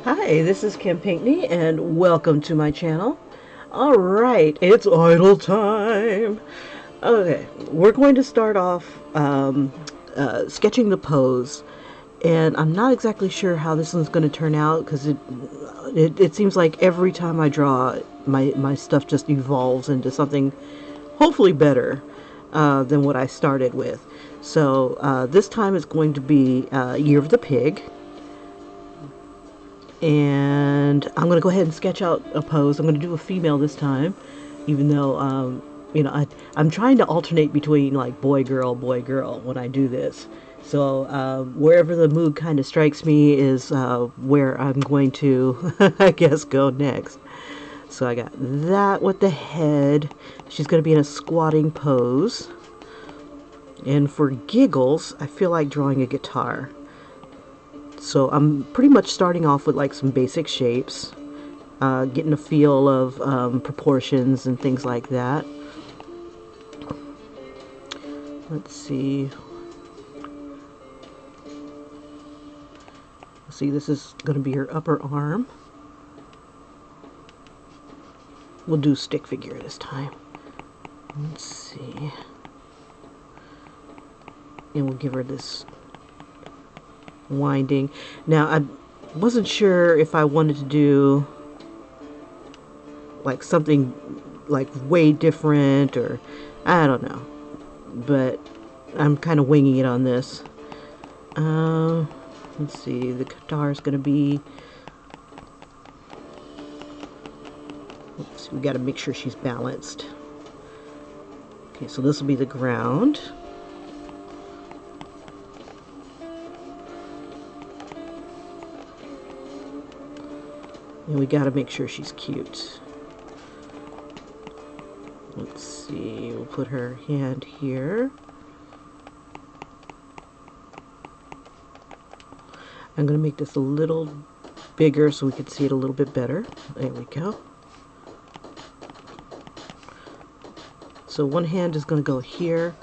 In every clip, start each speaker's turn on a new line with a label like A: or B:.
A: Hi, this is Kim Pinkney, and welcome to my channel. All right, it's idol time. Okay, we're going to start off sketching the pose, and I'm not exactly sure how this one's going to turn out because it seems like every time I draw, my stuff just evolves into something hopefully better than what I started with. So this time it's going to be Year of the Pig. And I'm going to go ahead and sketch out a pose. I'm going to do a female this time, even though, I'm trying to alternate between like boy, girl when I do this. So wherever the mood kind of strikes me is where I'm going to, I guess, go next. So I got that with the head. She's going to be in a squatting pose. And for giggles, I feel like drawing a guitar. So I'm pretty much starting off with like some basic shapes, getting a feel of proportions and things like that. Let's see. See, this is going to be her upper arm. We'll do stick figure this time. Let's see. And we'll give her this winding. Now, I wasn't sure if I wanted to do like something like way different, or I don't know, but I'm kind of winging it on this. Let's see, the guitar is going to be, let's see, we got to make sure she's balanced. Okay, so this will be the ground. And we got to make sure she's cute. Let's see, we'll put her hand here. I'm going to make this a little bigger so we can see it a little bit better. There we go. So one hand is going to go here.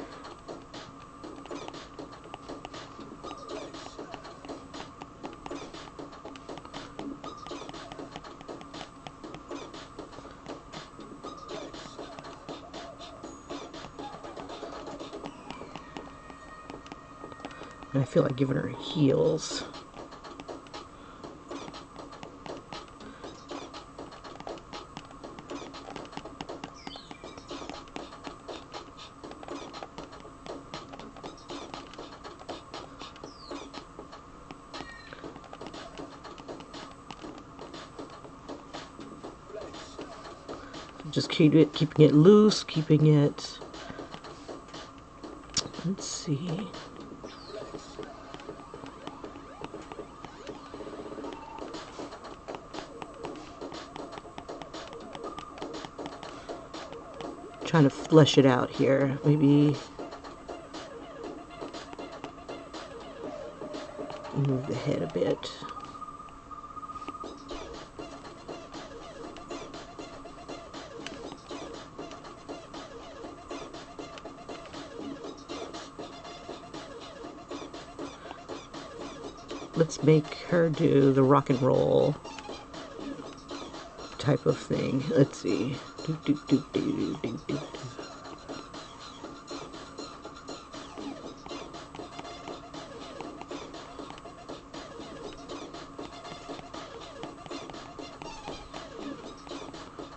A: And I feel like giving her heels. Just keeping it loose, keeping it, let's see. Trying to flesh it out here. Maybe move the head a bit. Let's make her do the rock and roll type of thing. Let's see. Do, do, do, do, do, do, do.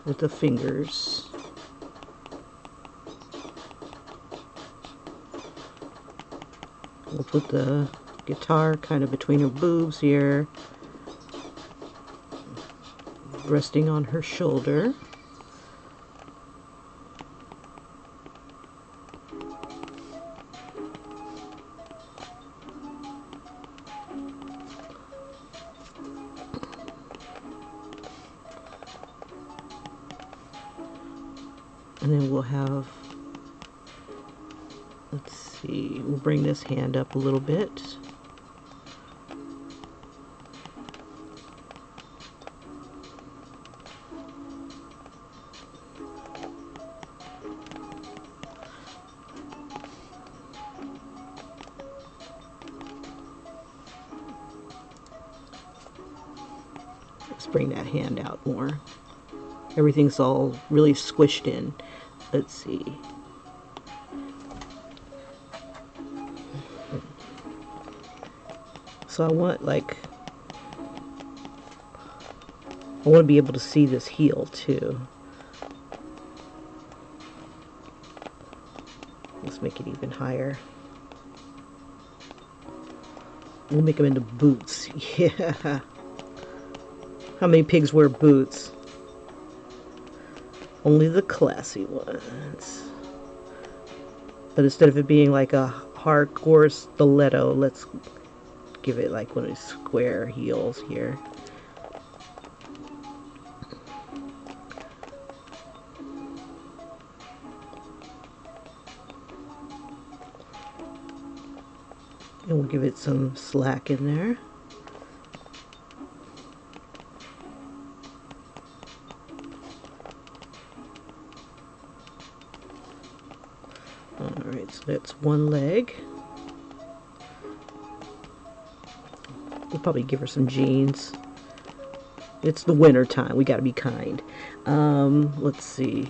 A: With the fingers. We'll put the guitar kind of between her boobs here, resting on her shoulder. And then we'll have, let's see, we'll bring this hand up a little bit. bring that hand out more. Everything's all really squished in. Let's see. So I want to be able to see this heel too. Let's make it even higher. We'll make them into boots. Yeah. How many pigs wear boots? Only the classy ones. But instead of it being like a hardcore stiletto, let's give it like one of these square heels here. And we'll give it some slack in there. Alright, so that's one leg. We'll probably give her some jeans. It's the winter time. We gotta be kind. Let's see.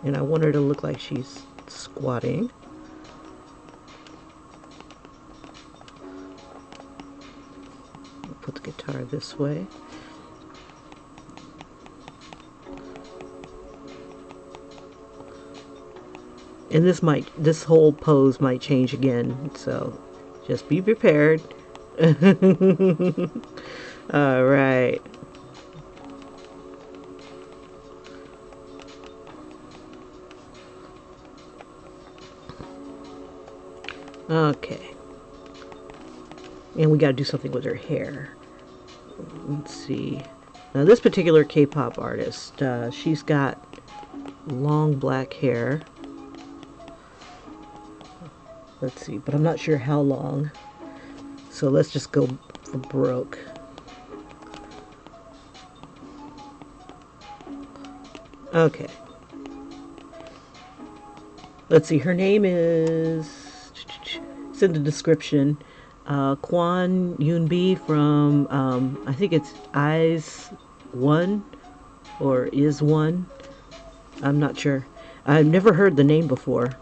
A: And I want her to look like she's squatting. I'll put the guitar this way. And this whole pose might change again, so just be prepared. All right. Okay. And we got to do something with her hair. Let's see. Now this particular K-pop artist, she's got long black hair. Let's see, but I'm not sure how long. So let's just go for broke. Okay. Let's see, her name is, it's in the description, Kwon Eun Bi from, I think it's Eyes One, or Is One. I'm not sure. I've never heard the name before.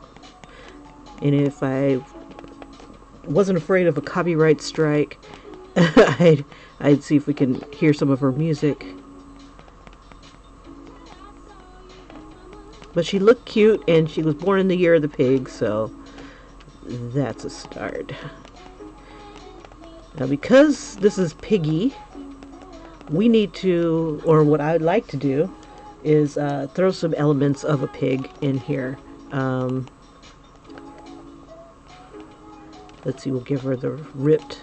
A: And if I wasn't afraid of a copyright strike, I'd see if we can hear some of her music. But she looked cute, and she was born in the year of the pig, so that's a start. Now, because this is piggy, we need to, or what I'd like to do, is throw some elements of a pig in here. Let's see, we'll give her the ripped.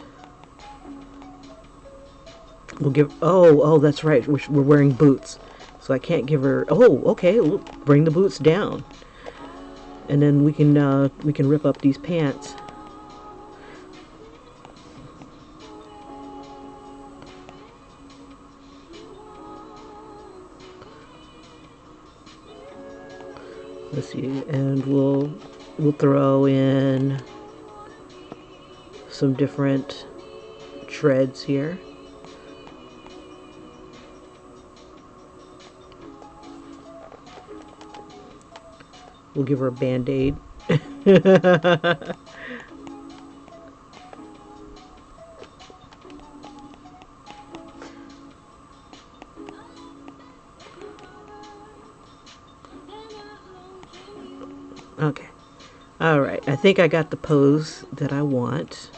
A: We'll give, oh, that's right, we're wearing boots. So I can't give her, oh, okay, we'll bring the boots down. And then we can rip up these pants. Let's see, and we'll throw in some different treads here. We'll give her a band-aid. Okay. All right. I think I got the pose that I want.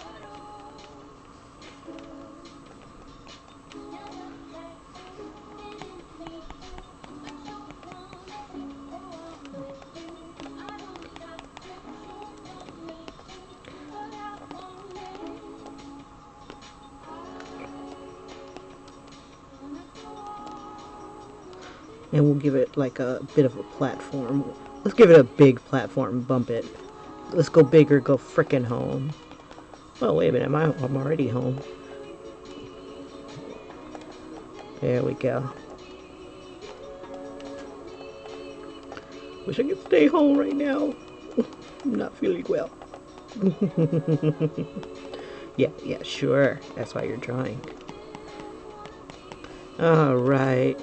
A: And we'll give it like a bit of a platform. Let's give it a big platform, bump it. Let's go big or go frickin' home. Oh, wait a minute, I'm already home. There we go. Wish I could stay home right now. I'm not feeling well. Yeah, yeah, sure. That's why you're drawing. All right.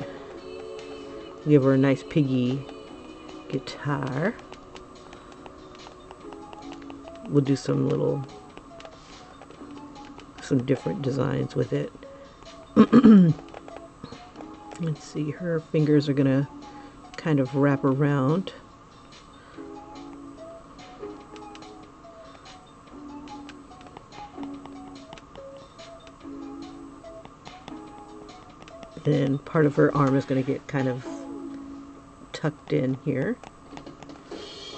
A: Give her a nice piggy guitar. We'll do some different designs with it. Let's see, her fingers are gonna kind of wrap around. And part of her arm is gonna get kind of tucked in here.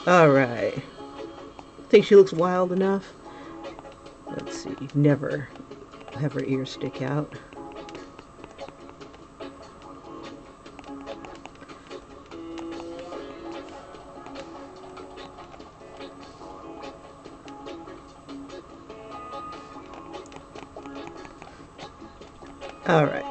A: All right. Think she looks wild enough? Let's see, never have her ears stick out. All right.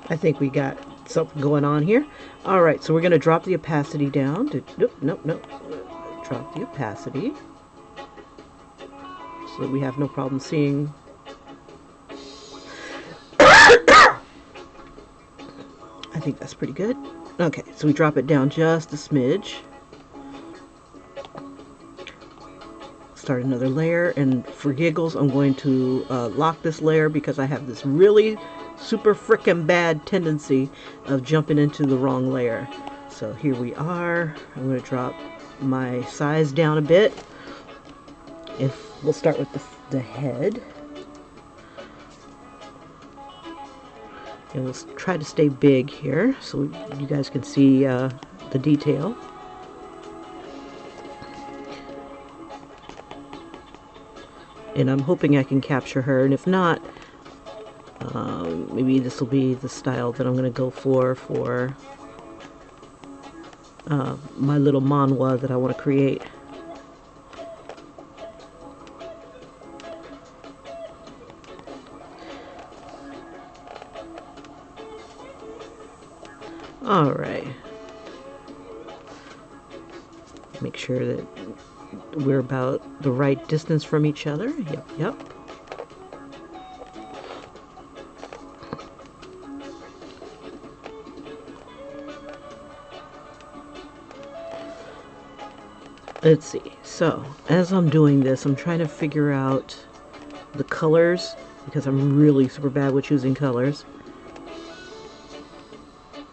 A: I think we got something going on here. All right, so we're going to drop the opacity down. Nope. Drop the opacity so that we have no problem seeing. I think that's pretty good. Okay, so we drop it down just a smidge. Start another layer, and for giggles, I'm going to lock this layer because I have this really super frickin' bad tendency of jumping into the wrong layer. So here we are. I'm going to drop my size down a bit. We'll start with the head. And we'll try to stay big here so you guys can see the detail. And I'm hoping I can capture her, and if not, maybe this will be the style that I'm going to go for my little manhwa that I want to create. All right. Make sure that we're about the right distance from each other. Yep. Let's see. So, as I'm doing this, I'm trying to figure out the colors because I'm really super bad with choosing colors.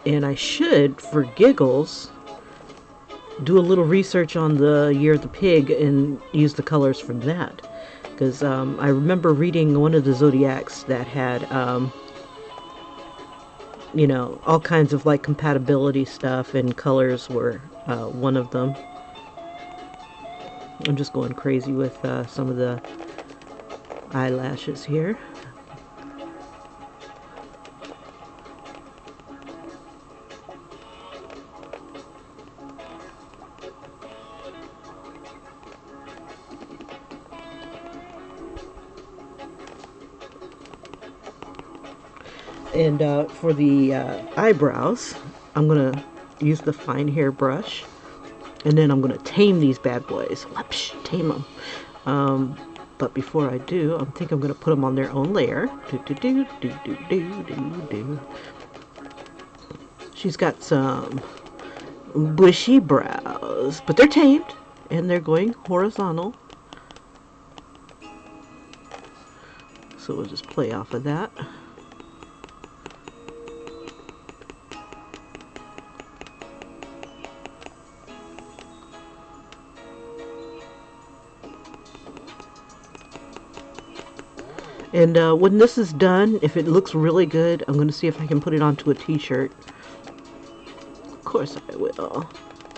A: And I should, for giggles, do a little research on the Year of the Pig and use the colors from that. Because I remember reading one of the zodiacs that had, you know, all kinds of like compatibility stuff, and colors were one of them. I'm just going crazy with some of the eyelashes here. And for the eyebrows, I'm going to use the fine hair brush. And then I'm going to tame these bad boys. Whoopsh, tame them. But before I do, I think I'm going to put them on their own layer. She's got some bushy brows, but they're tamed. And they're going horizontal. So we'll just play off of that. And when this is done, if it looks really good, I'm going to see if I can put it onto a t-shirt. Of course I will.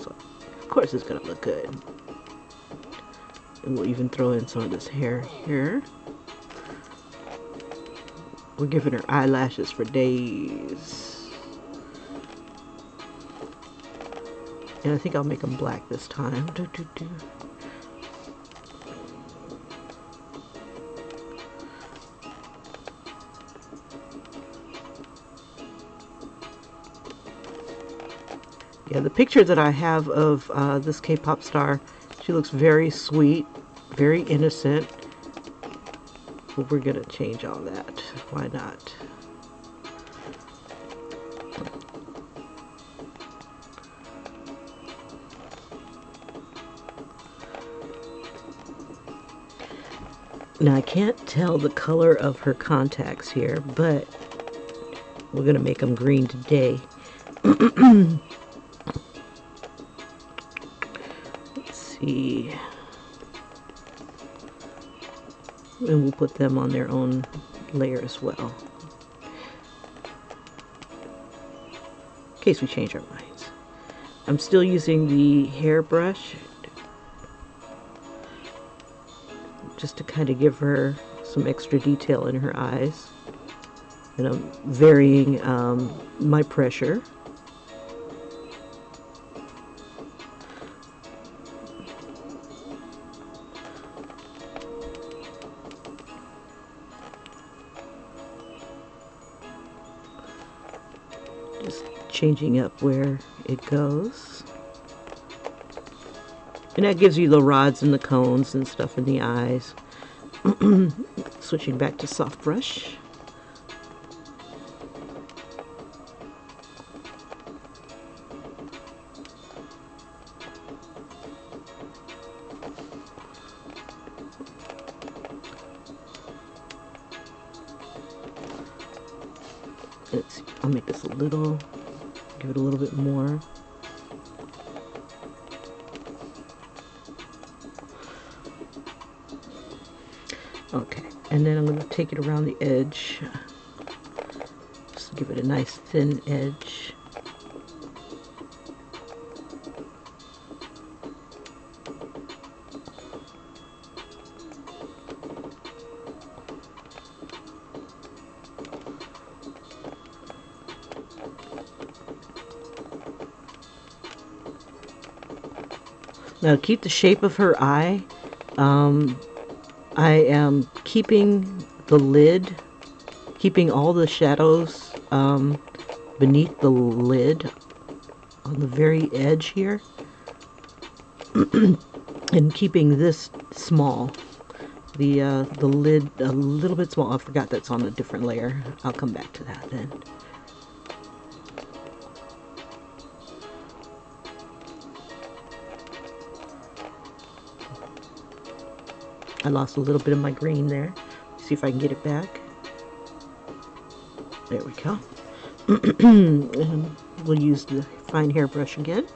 A: So, of course it's going to look good. And we'll even throw in some of this hair here. We're giving her eyelashes for days. And I think I'll make them black this time. Yeah, the picture that I have of this K-pop star, she looks very sweet very innocent. But we're gonna change all that. Why not? Now I can't tell the color of her contacts here, but we're gonna make them green today. Let's see. And we'll put them on their own layer as well, in case we change our minds. I'm still using the hairbrush just to kind of give her some extra detail in her eyes. And I'm varying my pressure. Just changing up where it goes. And that gives you the rods and the cones and stuff in the eyes. Switching back to soft brush. Let's see, I'll make this a little, give it a little bit more. Okay, and then I'm going to take it around the edge. Just give it a nice thin edge. Now, to keep the shape of her eye, I am keeping the lid, keeping all the shadows beneath the lid on the very edge here, and keeping this small, the lid a little bit small. I forgot that's on a different layer. I'll come back to that then. I lost a little bit of my green there. See if I can get it back. There we go. And we'll use the fine hairbrush again.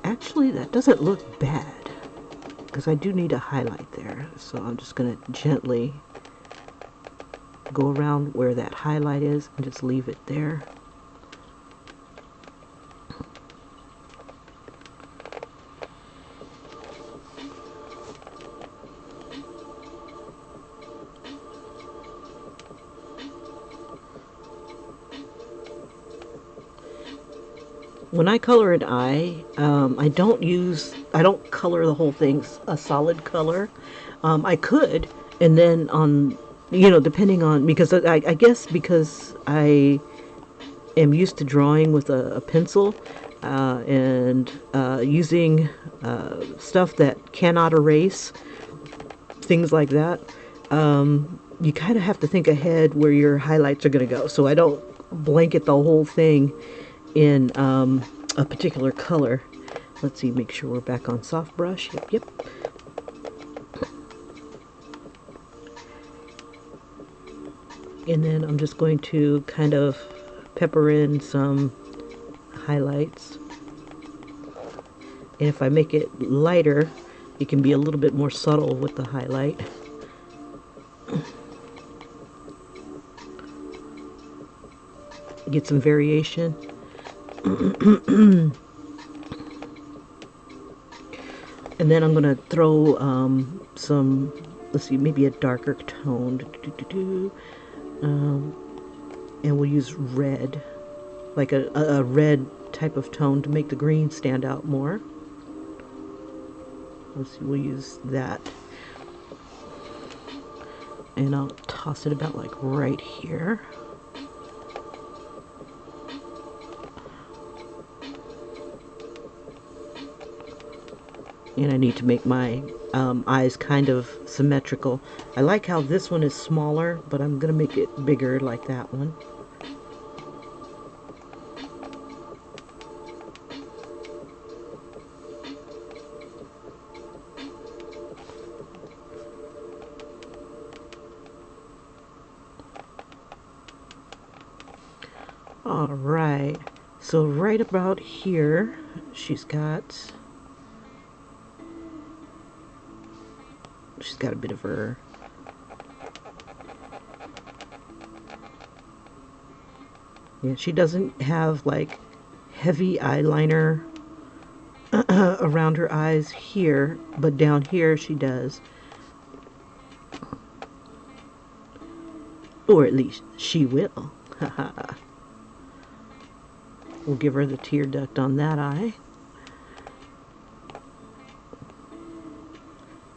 A: Actually, that doesn't look bad, because I do need a highlight there. So I'm just going to gently go around where that highlight is and just leave it there. When I color an eye, I don't color the whole thing a solid color. I could, and then on, depending on, because I guess because I am used to drawing with a pencil and using stuff that cannot erase, things like that, you kind of have to think ahead where your highlights are going to go. So I don't blanket the whole thing in a particular color. Let's see, make sure we're back on soft brush. Yep. And then I'm just going to kind of pepper in some highlights. And if I make it lighter, it can be a little bit more subtle with the highlight. Get some variation. And then I'm going to throw some, let's see, maybe a darker tone. And we'll use red, like a red type of tone to make the green stand out more. Let's see, we'll use that. And I'll toss it about like right here. And I need to make my eyes kind of symmetrical. I like how this one is smaller, but I'm gonna make it bigger like that one. All right, so right about here, she's got a bit of her yeah, she doesn't have like heavy eyeliner around her eyes here, but down here she does. Or at least she will. We'll give her the tear duct on that eye.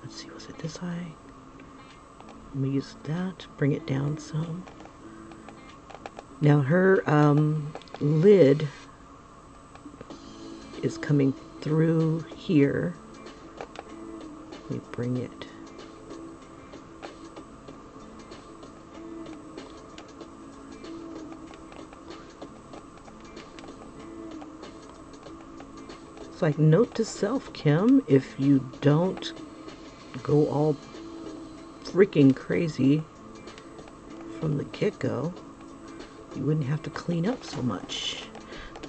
A: Let's see, was it this eye? Let me use that, bring it down some. Now her lid is coming through here. Let me bring it. It's like, note to self, Kim, if you don't go all freaking crazy from the get-go, you wouldn't have to clean up so much.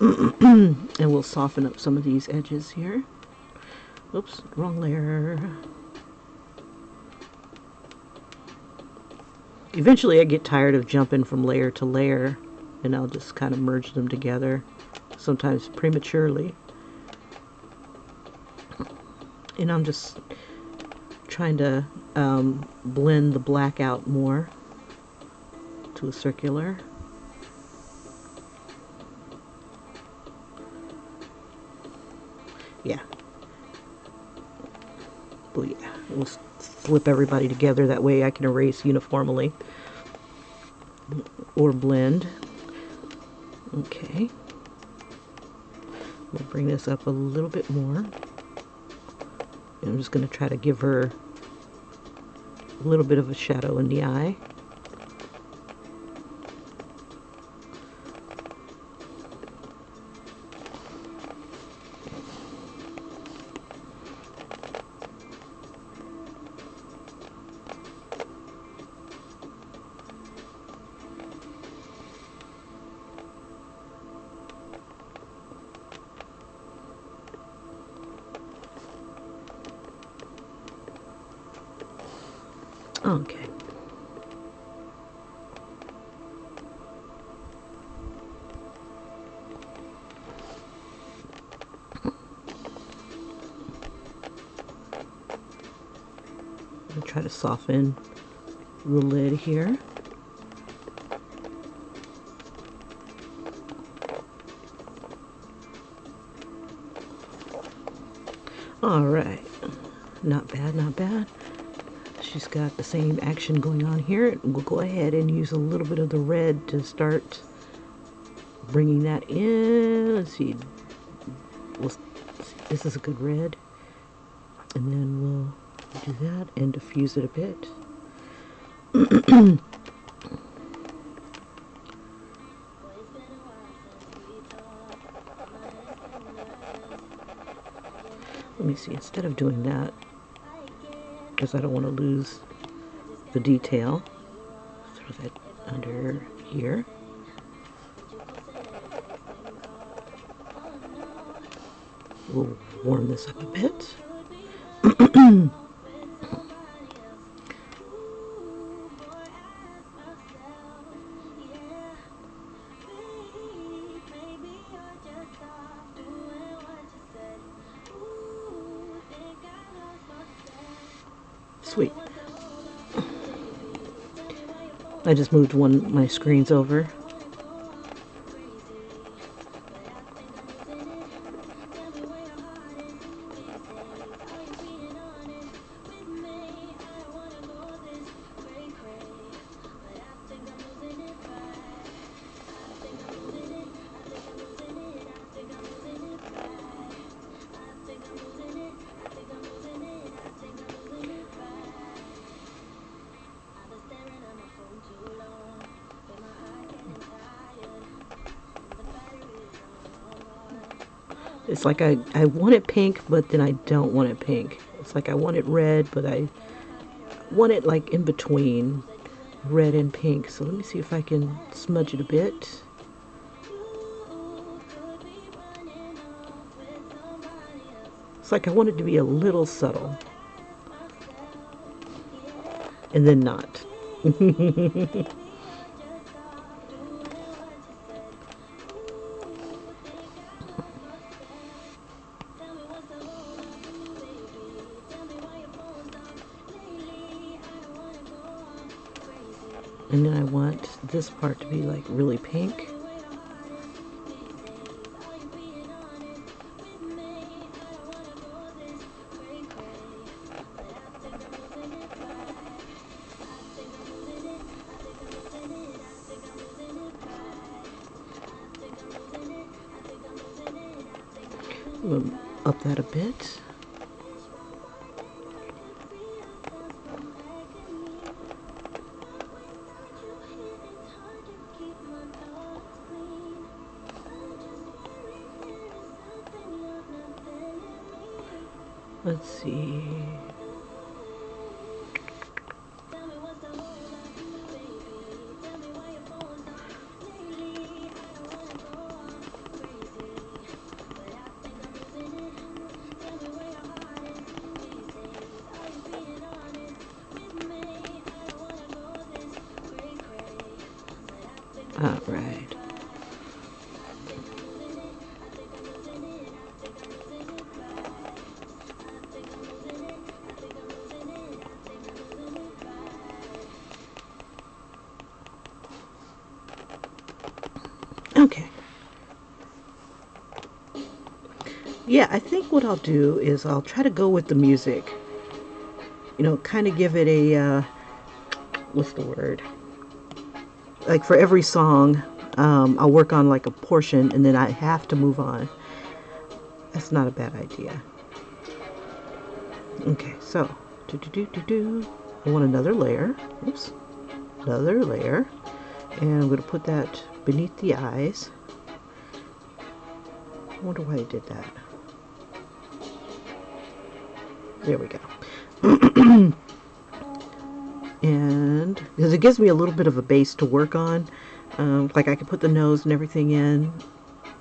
A: And we'll soften up some of these edges here. Oops, wrong layer. Eventually I get tired of jumping from layer to layer, and I'll just kind of merge them together, sometimes prematurely. And I'm just trying to blend the black out more to a circular. Yeah. Oh yeah. We'll flip everybody together, that way I can erase uniformly or blend. Okay. We'll bring this up a little bit more. And I'm just going to try to give her a little bit of a shadow in the eye. Okay. I'll try to soften the lid here. All right. Not bad, not bad. She's got the same action going on here. We'll go ahead and use a little bit of the red to start bringing that in. Let's see. This is a good red. And then we'll do that and diffuse it a bit. Let me see, instead of doing that, because I don't want to lose the detail, throw that under here. We'll warm this up a bit. Sweet. I just moved my screens over. It's like I want it pink, but then I don't want it pink. It's like I want it red, but I want it like in between red and pink. So let me see if I can smudge it a bit. It's like I want it to be a little subtle. And then not. And then I want this part to be like really pink. Up that a bit. Let's see. All right. Okay. Yeah, I think what I'll do is I'll try to go with the music. You know, kind of give it a, what's the word? Like for every song, I'll work on like a portion and then I have to move on. That's not a bad idea. Okay, so, I want another layer. Oops. Another layer. And I'm going to put that beneath the eyes. I wonder why I did that. There we go. And because it gives me a little bit of a base to work on. Like I could put the nose and everything in.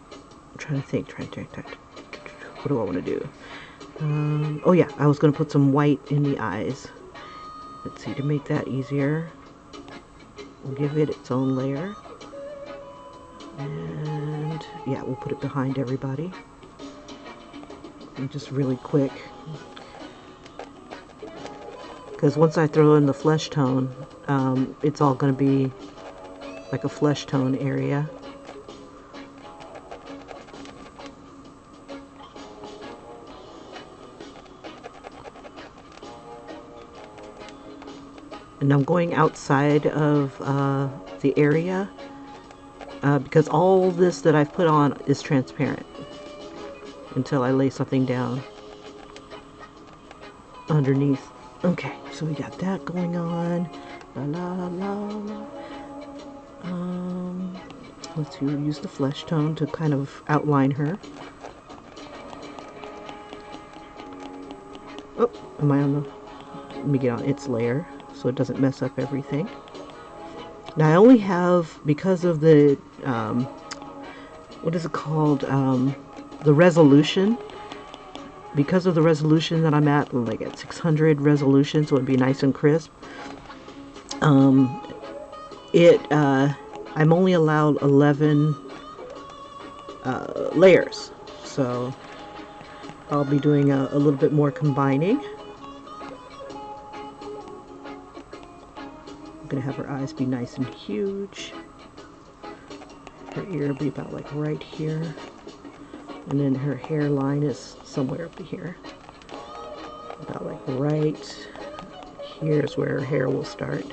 A: I'm trying to think. What do I want to do? Oh yeah, I was going to put some white in the eyes. Let's see, to make that easier, we'll give it its own layer. And yeah, we'll put it behind everybody. And just really quick. Because once I throw in the flesh tone, it's all going to be like a flesh tone area. And I'm going outside of the area because all this that I've put on is transparent until I lay something down underneath. Okay, so we got that going on. La la la la. Let's see, we'll use the flesh tone to kind of outline her. Oh, am I on the... Let me get on its layer so it doesn't mess up everything. Now I only have, because of the, what is it called? The resolution. Because of the resolution that I'm at, like at 600 resolution, so it'd be nice and crisp. I'm only allowed 11 layers, so I'll be doing a little bit more combining. I'm gonna have her eyes be nice and huge. Her ear will be about like right here. And then her hairline is somewhere up here. About like right here's where her hair will start.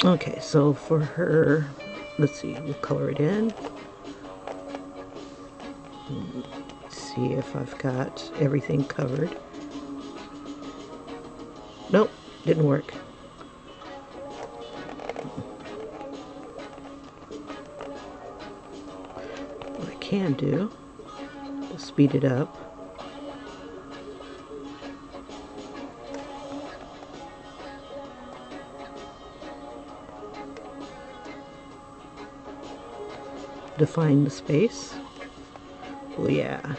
A: Okay, so for her, let's see, we'll color it in. See if I've got everything covered. Nope, Didn't work. What I can do is speed it up. Define the space. Oh yeah.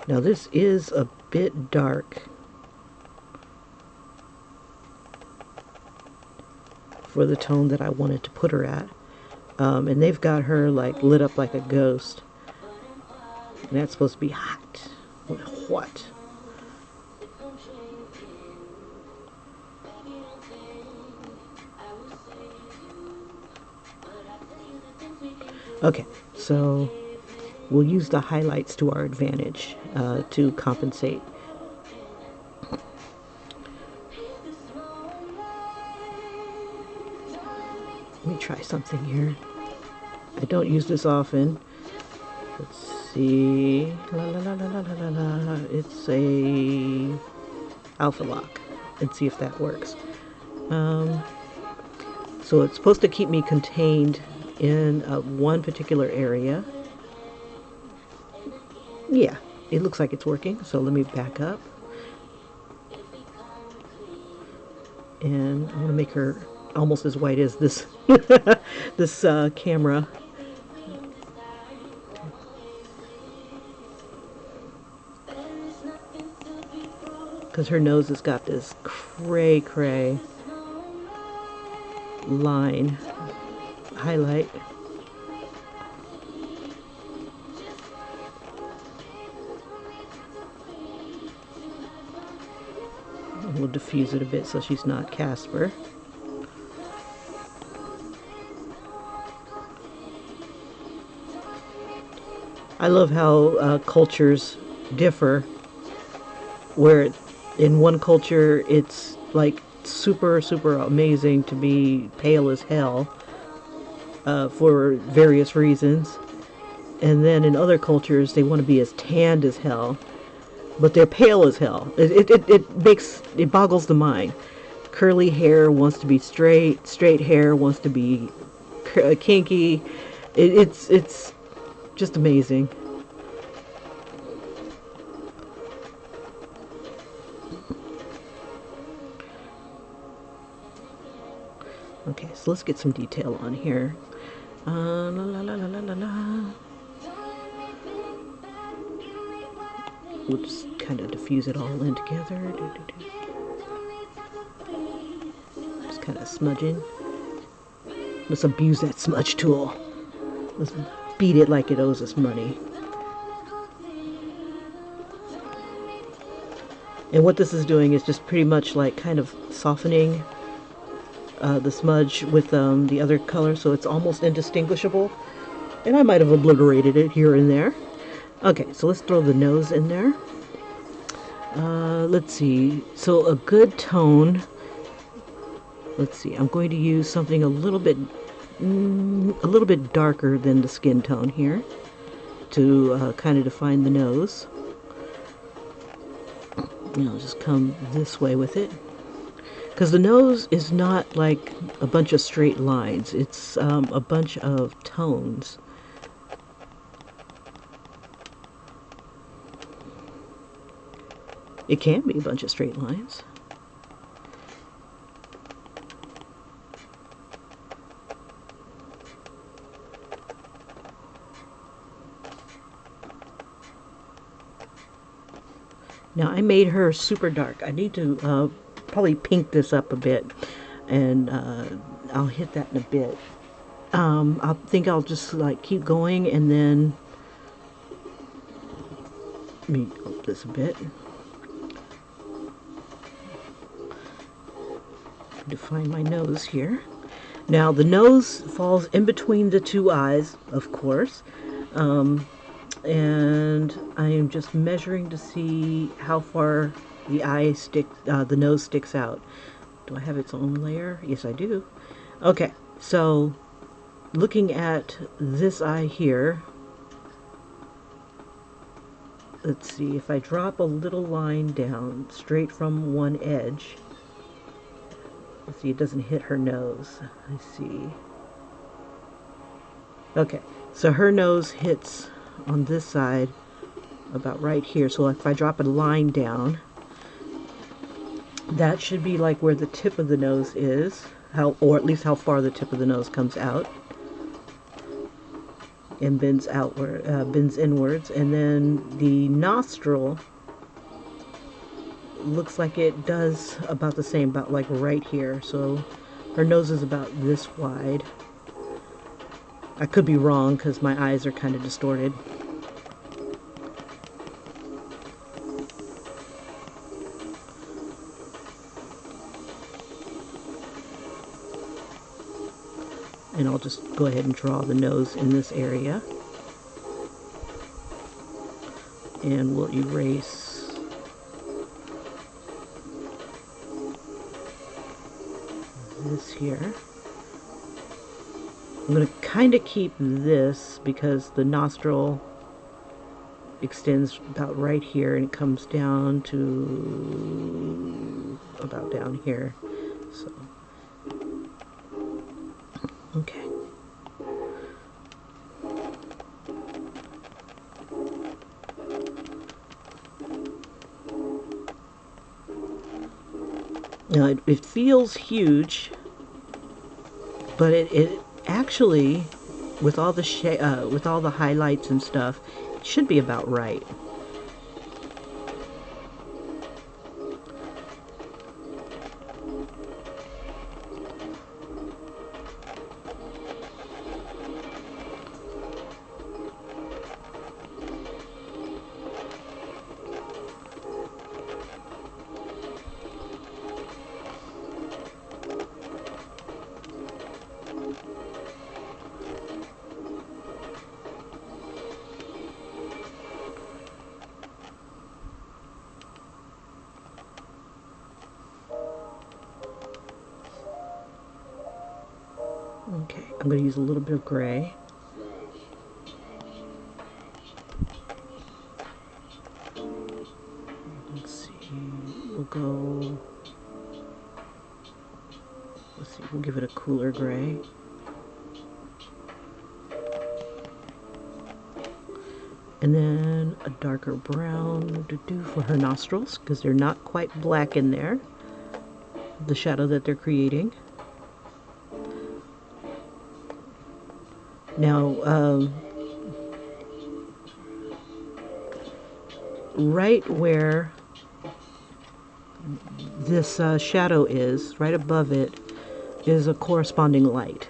A: Now this is a bit dark for the tone that I wanted to put her at. And they've got her like lit up like a ghost. And that's supposed to be hot. What? Okay, so we'll use the highlights to our advantage to compensate. Let me try something here. I don't use this often. Let's see. La, la, la, la, la, la, la, la. It's a alpha lock. And see if that works. So it's supposed to keep me contained in one particular area. Yeah, it looks like it's working. So let me back up. And I want to make her almost as white as this this camera. Because her nose has got this cray line highlight. We'll diffuse it a bit so she's not Casper. I love how cultures differ, where in one culture it's like super amazing to be pale as hell for various reasons, and then in other cultures they want to be as tanned as hell, but they're pale as hell. It boggles the mind. Curly hair wants to be straight hair wants to be kinky. It's just amazing. Okay, so let's get some detail on here. La, la, la, la, la, la, la. We'll just kind of diffuse it all in together. Just kind of smudging. Let's abuse that smudge tool. Let's beat it like it owes us money. And what this is doing is just pretty much like kind of softening the smudge with the other color, so it's almost indistinguishable. And I might have obliterated it here and there. Okay, so let's throw the nose in there. Let's see. So a good tone. Let's see. I'm going to use something a little bit darker than the skin tone here to kind of define the nose. And I'll just come this way with it. Because the nose is not like a bunch of straight lines. It's a bunch of tones. It can be a bunch of straight lines. Now I made her super dark. I need to probably pink this up a bit, and I'll hit that in a bit. I think I'll just like keep going, and then let me up this a bit. Define my nose here. Now the nose falls in between the two eyes, of course, and I am just measuring to see how far the nose sticks out. Do I have its own layer? Yes, I do. Okay, so looking at this eye here, let's see, if I drop a little line down straight from one edge, let's see, it doesn't hit her nose. I see. Okay, so her nose hits on this side about right here. So if I drop a line down, that should be like where the tip of the nose is, or at least how far the tip of the nose comes out and bends outward, bends inwards. And then the nostril looks like it does about the same, about like right here. So her nose is about this wide. I could be wrong because my eyes are kind of distorted. And I'll just go ahead and draw the nose in this area. And we'll erase this here. I'm going to kind of keep this because the nostril extends about right here and it comes down to about down here. So, okay. Now it feels huge, but it actually, with all the with all the highlights and stuff, it should be about right. Okay, I'm going to use a little bit of gray. Let's see, we'll go, let's see, we'll give it a cooler gray. And then a darker brown to do for her nostrils, because they're not quite black in there, the shadow that they're creating. Now, right where this shadow is, right above it, is a corresponding light.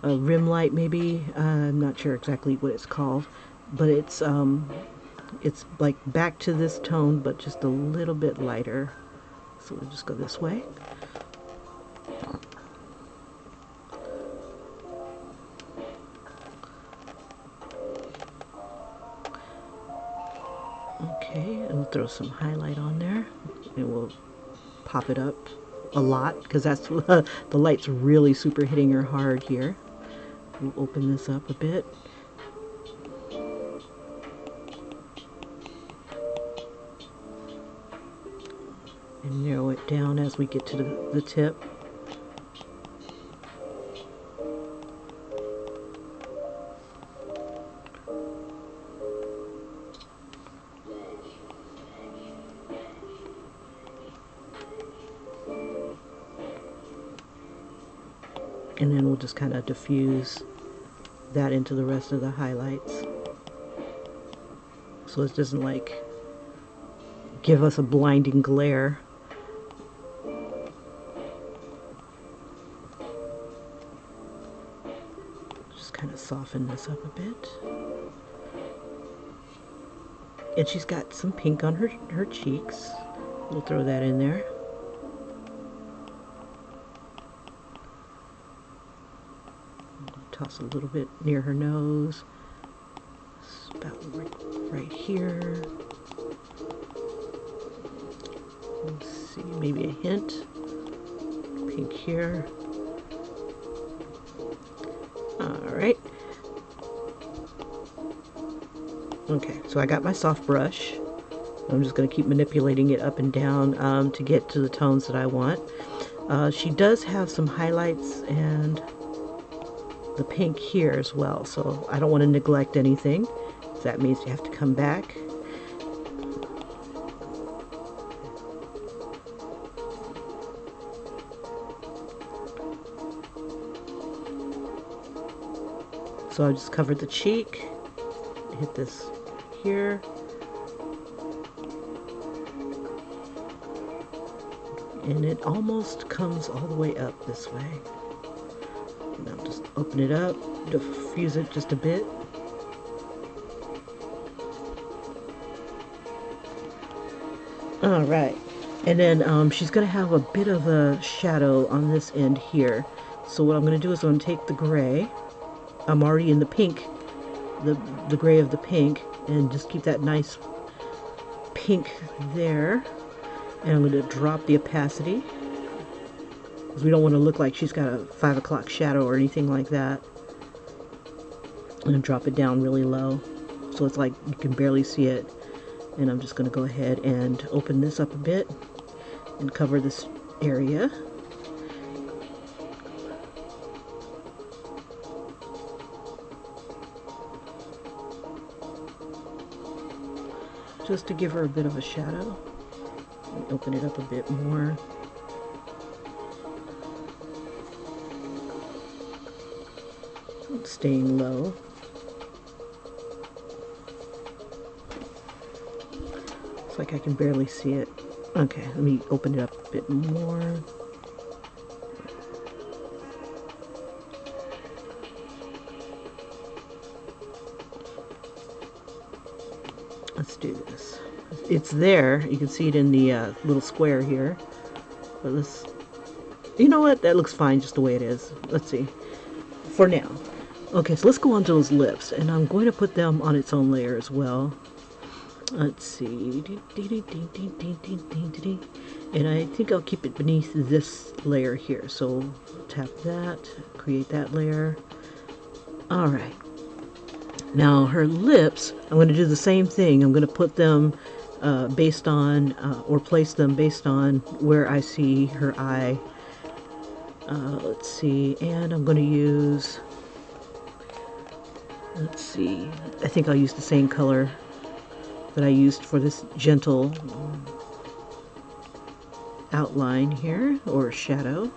A: A rim light, maybe. I'm not sure exactly what it's called, but it's like back to this tone, but just a little bit lighter. So we'll just go this way. Okay, and we'll throw some highlight on there, and we'll pop it up a lot because that's the light's really super hitting her hard here. We'll open this up a bit. And narrow it down as we get to the tip. And then we'll just kind of diffuse that into the rest of the highlights. So it doesn't like give us a blinding glare. Just kind of soften this up a bit. And she's got some pink on her cheeks. We'll throw that in there. Toss a little bit near her nose. It's about right here. Let's see, maybe a hint. Pink here. Alright. Okay, so I got my soft brush. I'm just going to keep manipulating it up and down to get to the tones that I want. She does have some highlights and the pink here as well, so I don't want to neglect anything. So that means you have to come back. So I just covered the cheek, hit this here, and it almost comes all the way up this way. Now just open it up, diffuse it just a bit. Alright, and then she's going to have a bit of a shadow on this end here. So what I'm going to do is I'm going to take the gray. I'm already in the pink, the gray of the pink, and just keep that nice pink there. And I'm going to drop the opacity, because we don't want to look like she's got a 5 o'clock shadow or anything like that. I'm going to drop it down really low, so it's like you can barely see it. And I'm just going to go ahead and open this up a bit and cover this area. Just to give her a bit of a shadow. Open it up a bit more. Staying low. It's like I can barely see it. Okay, let me open it up a bit more. Let's do this. It's there. You can see it in the little square here. But let's... You know what? That looks fine just the way it is. Let's see. For now. Okay, so let's go on to those lips. And I'm going to put them on its own layer as well. Let's see. And I think I'll keep it beneath this layer here. So tap that. Create that layer. Alright. Now her lips, I'm going to do the same thing. I'm going to put them based on, or place them based on where I see her eye. Let's see, and I'm going to use, let's see, I think I'll use the same color that I used for this gentle outline here, or shadow.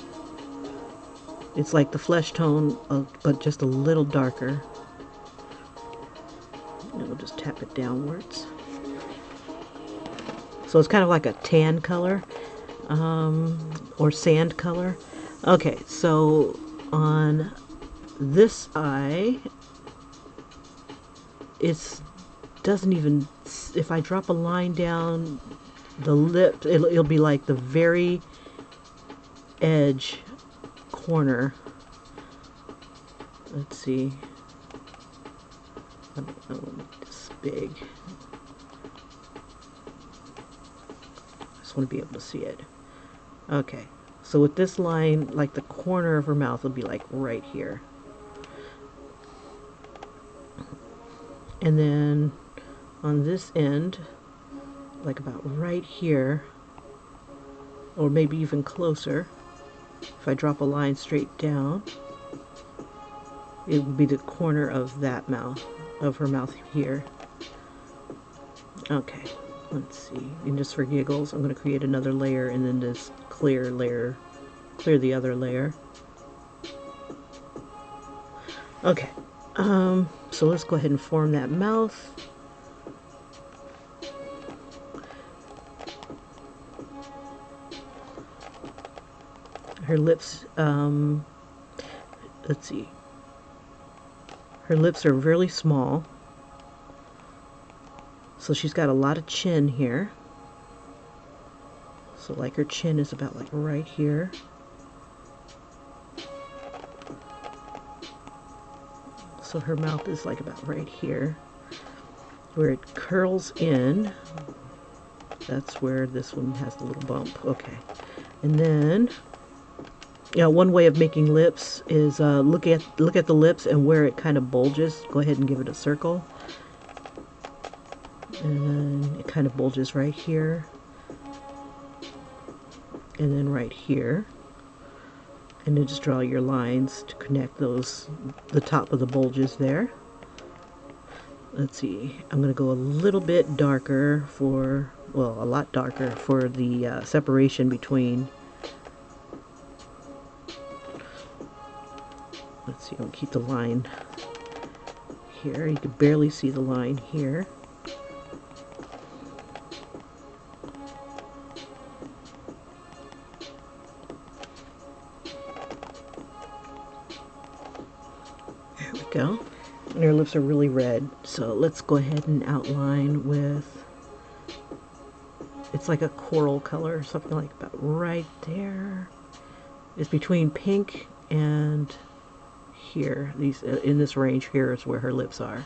A: It's like the flesh tone, but just a little darker. And we'll just tap it downwards. So it's kind of like a tan color, or sand color. Okay, so on this eye, it doesn't even, if I drop a line down the lip, it'll be like the very edge corner. Let's see. I don't know, this big. I just want to be able to see it. Okay, so with this line, like the corner of her mouth will be like right here. And then on this end, like about right here, or maybe even closer, if I drop a line straight down, it would be the corner of that mouth, of her mouth here. Okay, let's see. And just for giggles, I'm going to create another layer and then this clear layer, clear the other layer. Okay, so let's go ahead and form that mouth. Her lips, let's see. Her lips are really small, so she's got a lot of chin here. So like her chin is about like right here. So her mouth is like about right here. Where it curls in, that's where this one has the little bump. Okay. And then Yeah, one way of making lips is look at the lips and where it kind of bulges. Go ahead and give it a circle, and it kind of bulges right here, and then right here, and then just draw your lines to connect those, the top of the bulges there. Let's see, I'm going to go a little bit darker for, well, a lot darker for the separation between. Let's see, I'll keep the line here. You can barely see the line here. There we go. And her lips are really red, so let's go ahead and outline with, it's like a coral color, something like about right there. It's between pink and here. These in this range here is where her lips are.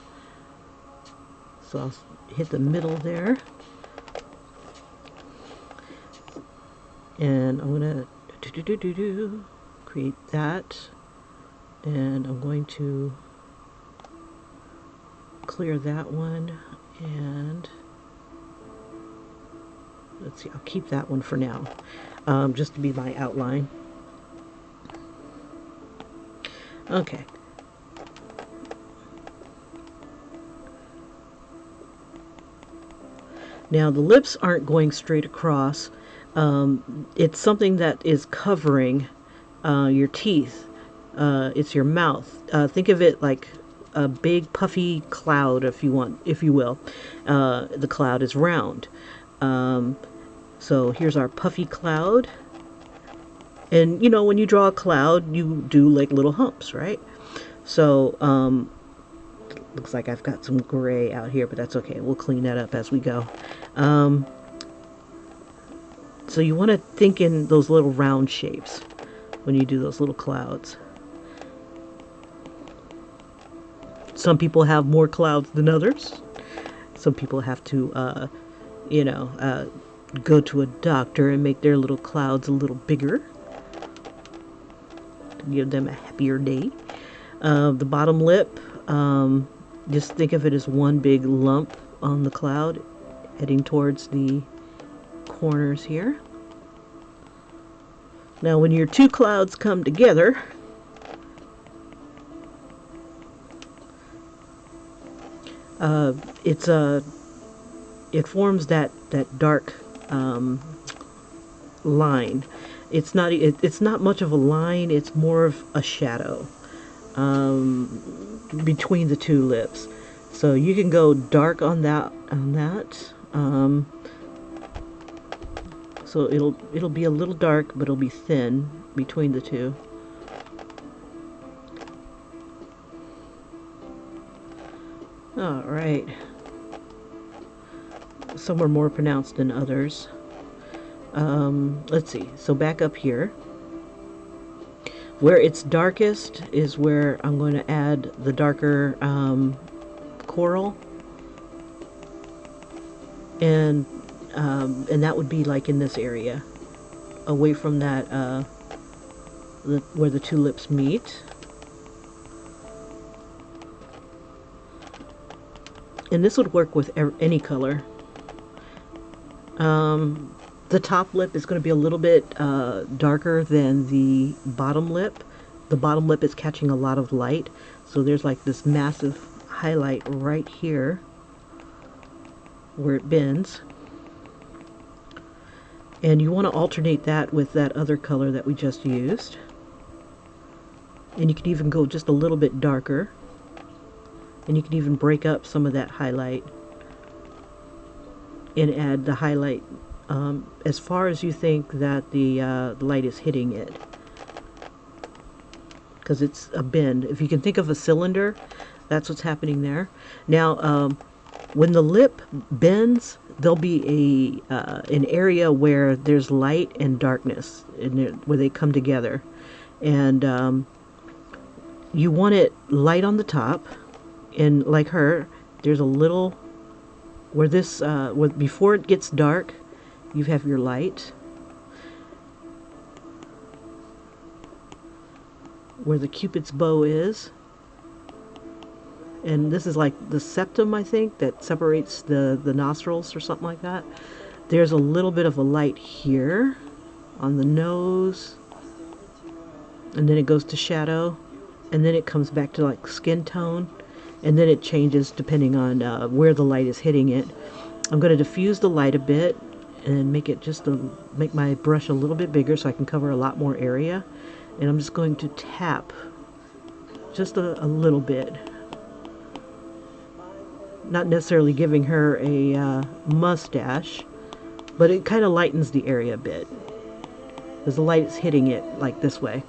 A: So I'll hit the middle there, and I'm gonna create that, and I'm going to clear that one, and let's see, I'll keep that one for now, just to be my outline. Okay. Now the lips aren't going straight across. It's something that is covering your teeth. It's your mouth. Think of it like a big puffy cloud, if you want, if you will. The cloud is round. So here's our puffy cloud. And you know, when you draw a cloud, you do like little humps, right? So looks like I've got some gray out here, but that's okay. We'll clean that up as we go. So you want to think in those little round shapes when you do those little clouds. Some people have more clouds than others. Some people have to, you know, go to a doctor and make their little clouds a little bigger to give them a happier day. The bottom lip, just think of it as one big lump on the cloud heading towards the corners here. Now when your two clouds come together, it forms that dark line. It's not much of a line, it's more of a shadow between the two lips. So you can go dark on that. So it'll be a little dark, but it'll be thin between the two. All right. Some are more pronounced than others. Let's see. So back up here, where it's darkest is where I'm going to add the darker coral, and that would be like in this area, away from that where the two lips meet. And this would work with any color. The top lip is going to be a little bit darker than the bottom lip. The bottom lip is catching a lot of light, so there's like this massive highlight right here where it bends. And you want to alternate that with that other color that we just used. And you can even go just a little bit darker. And you can even break up some of that highlight and add the highlight as far as you think that the light is hitting it, because it's a bend. If you can think of a cylinder, that's what's happening there. Now when the lip bends, there'll be an area where there's light and darkness where they come together, and you want it light on the top. And like her, there's a little where this before it gets dark, you have your light, where the Cupid's bow is. And this is like the septum, I think, that separates the nostrils or something like that. There's a little bit of a light here on the nose, and then it goes to shadow, and then it comes back to like skin tone, and then it changes depending on where the light is hitting it. I'm going to diffuse the light a bit and make it just make my brush a little bit bigger so I can cover a lot more area. And I'm just going to tap just a little bit. Not necessarily giving her a mustache, but it kind of lightens the area a bit because the light is hitting it like this way.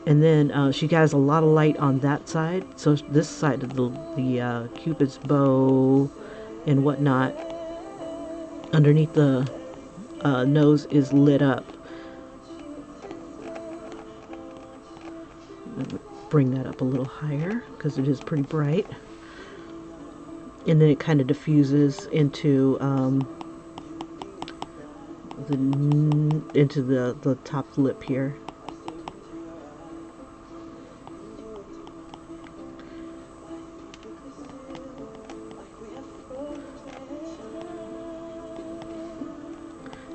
A: And then she has a lot of light on that side, so this side of the Cupid's bow and whatnot underneath the nose is lit up. Bring that up a little higher because it is pretty bright. And then it kind of diffuses into the top lip here.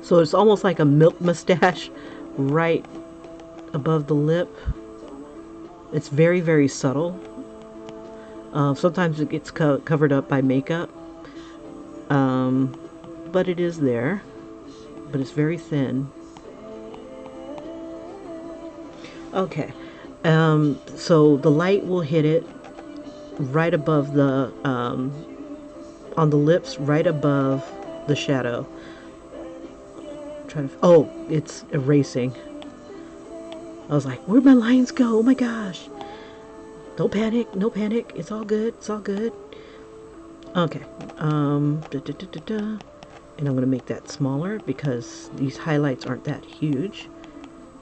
A: So it's almost like a milk mustache right above the lip. It's very, very subtle. Sometimes it gets covered up by makeup, but it is there, but it's very thin. Okay, so the light will hit it right above the, on the lips, right above the shadow. Oh, it's erasing. I was like, where'd my lines go? Oh my gosh. Don't panic, no panic. It's all good, it's all good. Okay. And I'm going to make that smaller because these highlights aren't that huge.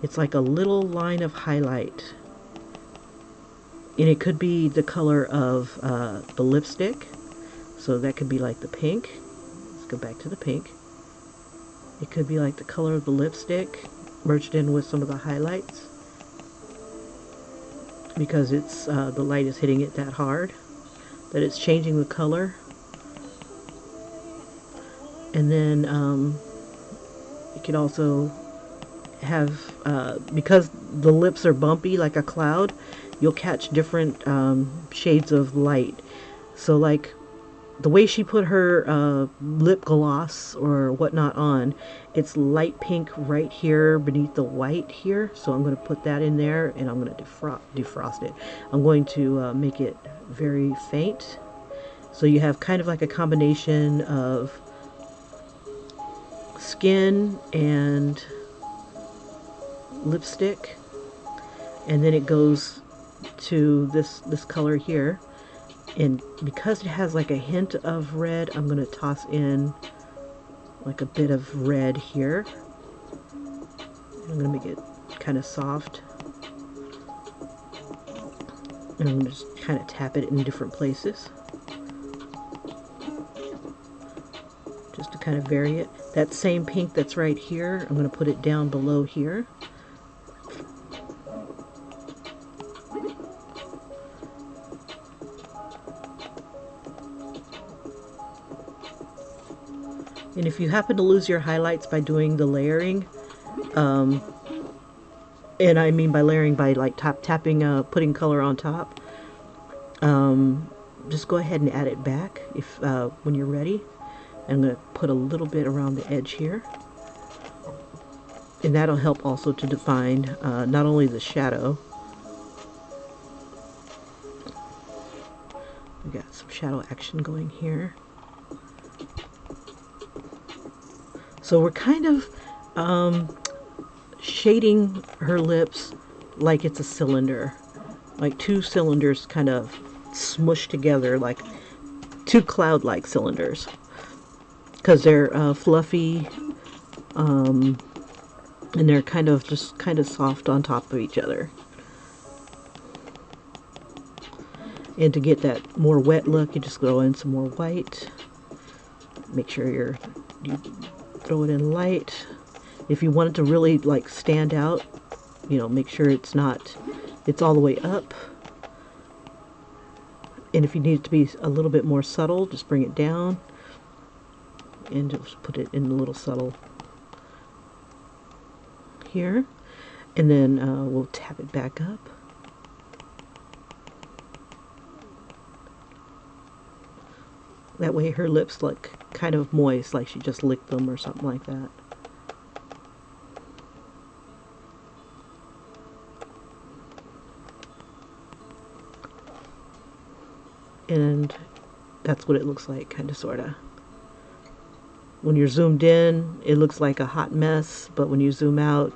A: It's like a little line of highlight. And it could be the color of the lipstick. So that could be like the pink. Let's go back to the pink. It could be like the color of the lipstick merged in with some of the highlights, because it's the light is hitting it that hard that it's changing the color. And then you could also have, because the lips are bumpy like a cloud, you'll catch different shades of light. So like the way she put her lip gloss or whatnot on, it's light pink right here beneath the white here. So I'm going to put that in there, and I'm going to defrost it. I'm going to make it very faint. So you have kind of like a combination of skin and lipstick, and then it goes to this color here. And because it has like a hint of red, I'm going to toss in like a bit of red here. I'm going to make it kind of soft. And I'm going to just kind of tap it in different places, just to kind of vary it. That same pink that's right here, I'm going to put it down below here. And if you happen to lose your highlights by doing the layering, and I mean by layering by like tapping, putting color on top, just go ahead and add it back if when you're ready. I'm going to put a little bit around the edge here, and that'll help also to define not only the shadow. We got some shadow action going here. So we're kind of shading her lips like it's a cylinder, like two cylinders kind of smushed together, like two cloud-like cylinders, because they're fluffy, and they're kind of just kind of soft on top of each other. And to get that more wet look, you just throw in some more white. Make sure you throw it in light. If you want it to really like stand out, you know, make sure it's not It's all the way up. And if you need it to be a little bit more subtle, just bring it down and just put it in a little subtle here. And then we'll tap it back up. That way her lips look kind of moist, like she just licked them or something like that. And that's what it looks like, kind of, sort of. When you're zoomed in, it looks like a hot mess, but when you zoom out,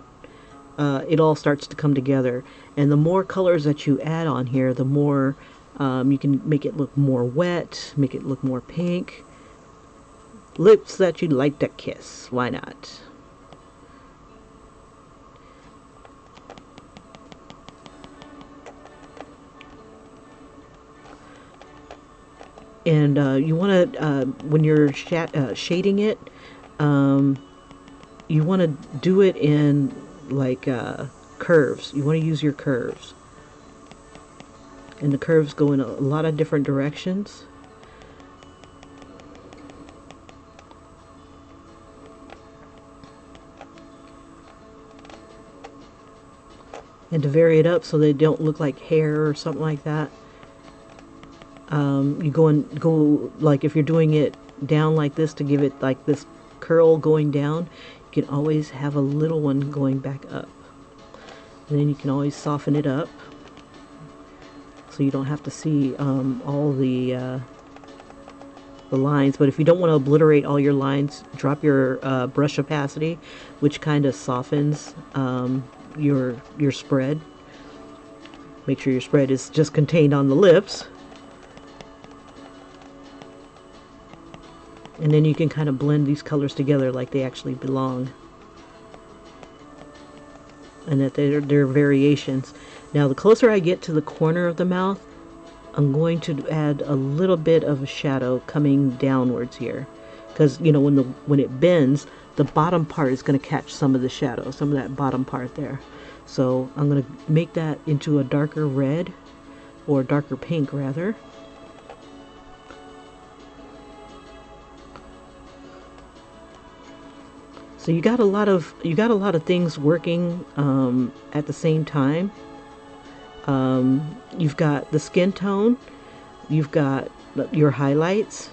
A: it all starts to come together. And the more colors that you add on here, the more you can make it look more wet, make it look more pink. Lips that you'd like to kiss, why not? And you want to, when you're shading it, you want to do it in like curves. You want to use your curves. And the curves go in a lot of different directions. And to vary it up so they don't look like hair or something like that, you go like, if you're doing it down like this to give it like this curl going down, you can always have a little one going back up. And then you can always soften it up so you don't have to see all the lines. But if you don't want to obliterate all your lines, drop your brush opacity, which kind of softens your spread. Make sure your spread is just contained on the lips. And then you can kind of blend these colors together like they actually belong. And that they're variations. Now, the closer I get to the corner of the mouth, I'm going to add a little bit of a shadow coming downwards here. Because, you know, when it bends, the bottom part is going to catch some of the shadow, some of that bottom part there. So I'm going to make that into a darker red, or darker pink rather. So you got a lot of things working at the same time. You've got the skin tone, you've got your highlights,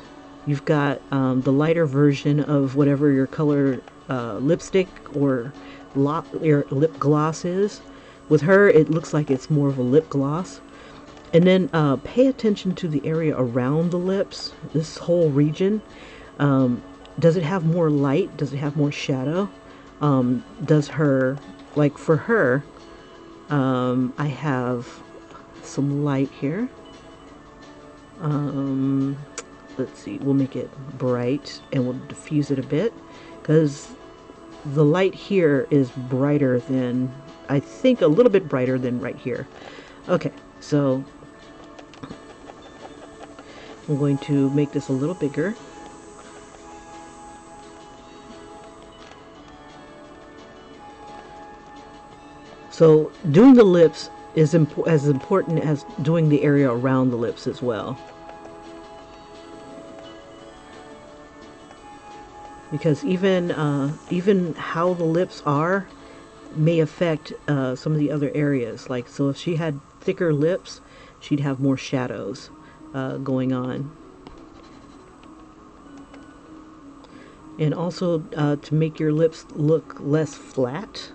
A: you've got the lighter version of whatever your color lipstick or your lip gloss is. With her, it looks like it's more of a lip gloss. And then pay attention to the area around the lips, this whole region. Does it have more light? Does it have more shadow? Does her, like for her, I have some light here. Let's see, we'll make it bright and we'll diffuse it a bit, because the light here is brighter than, I think a little bit brighter than right here. Okay, so I'm going to make this a little bigger. So doing the lips is as important as doing the area around the lips as well. Because even how the lips are may affect some of the other areas. Like, so if she had thicker lips, she'd have more shadows going on. And also to make your lips look less flat,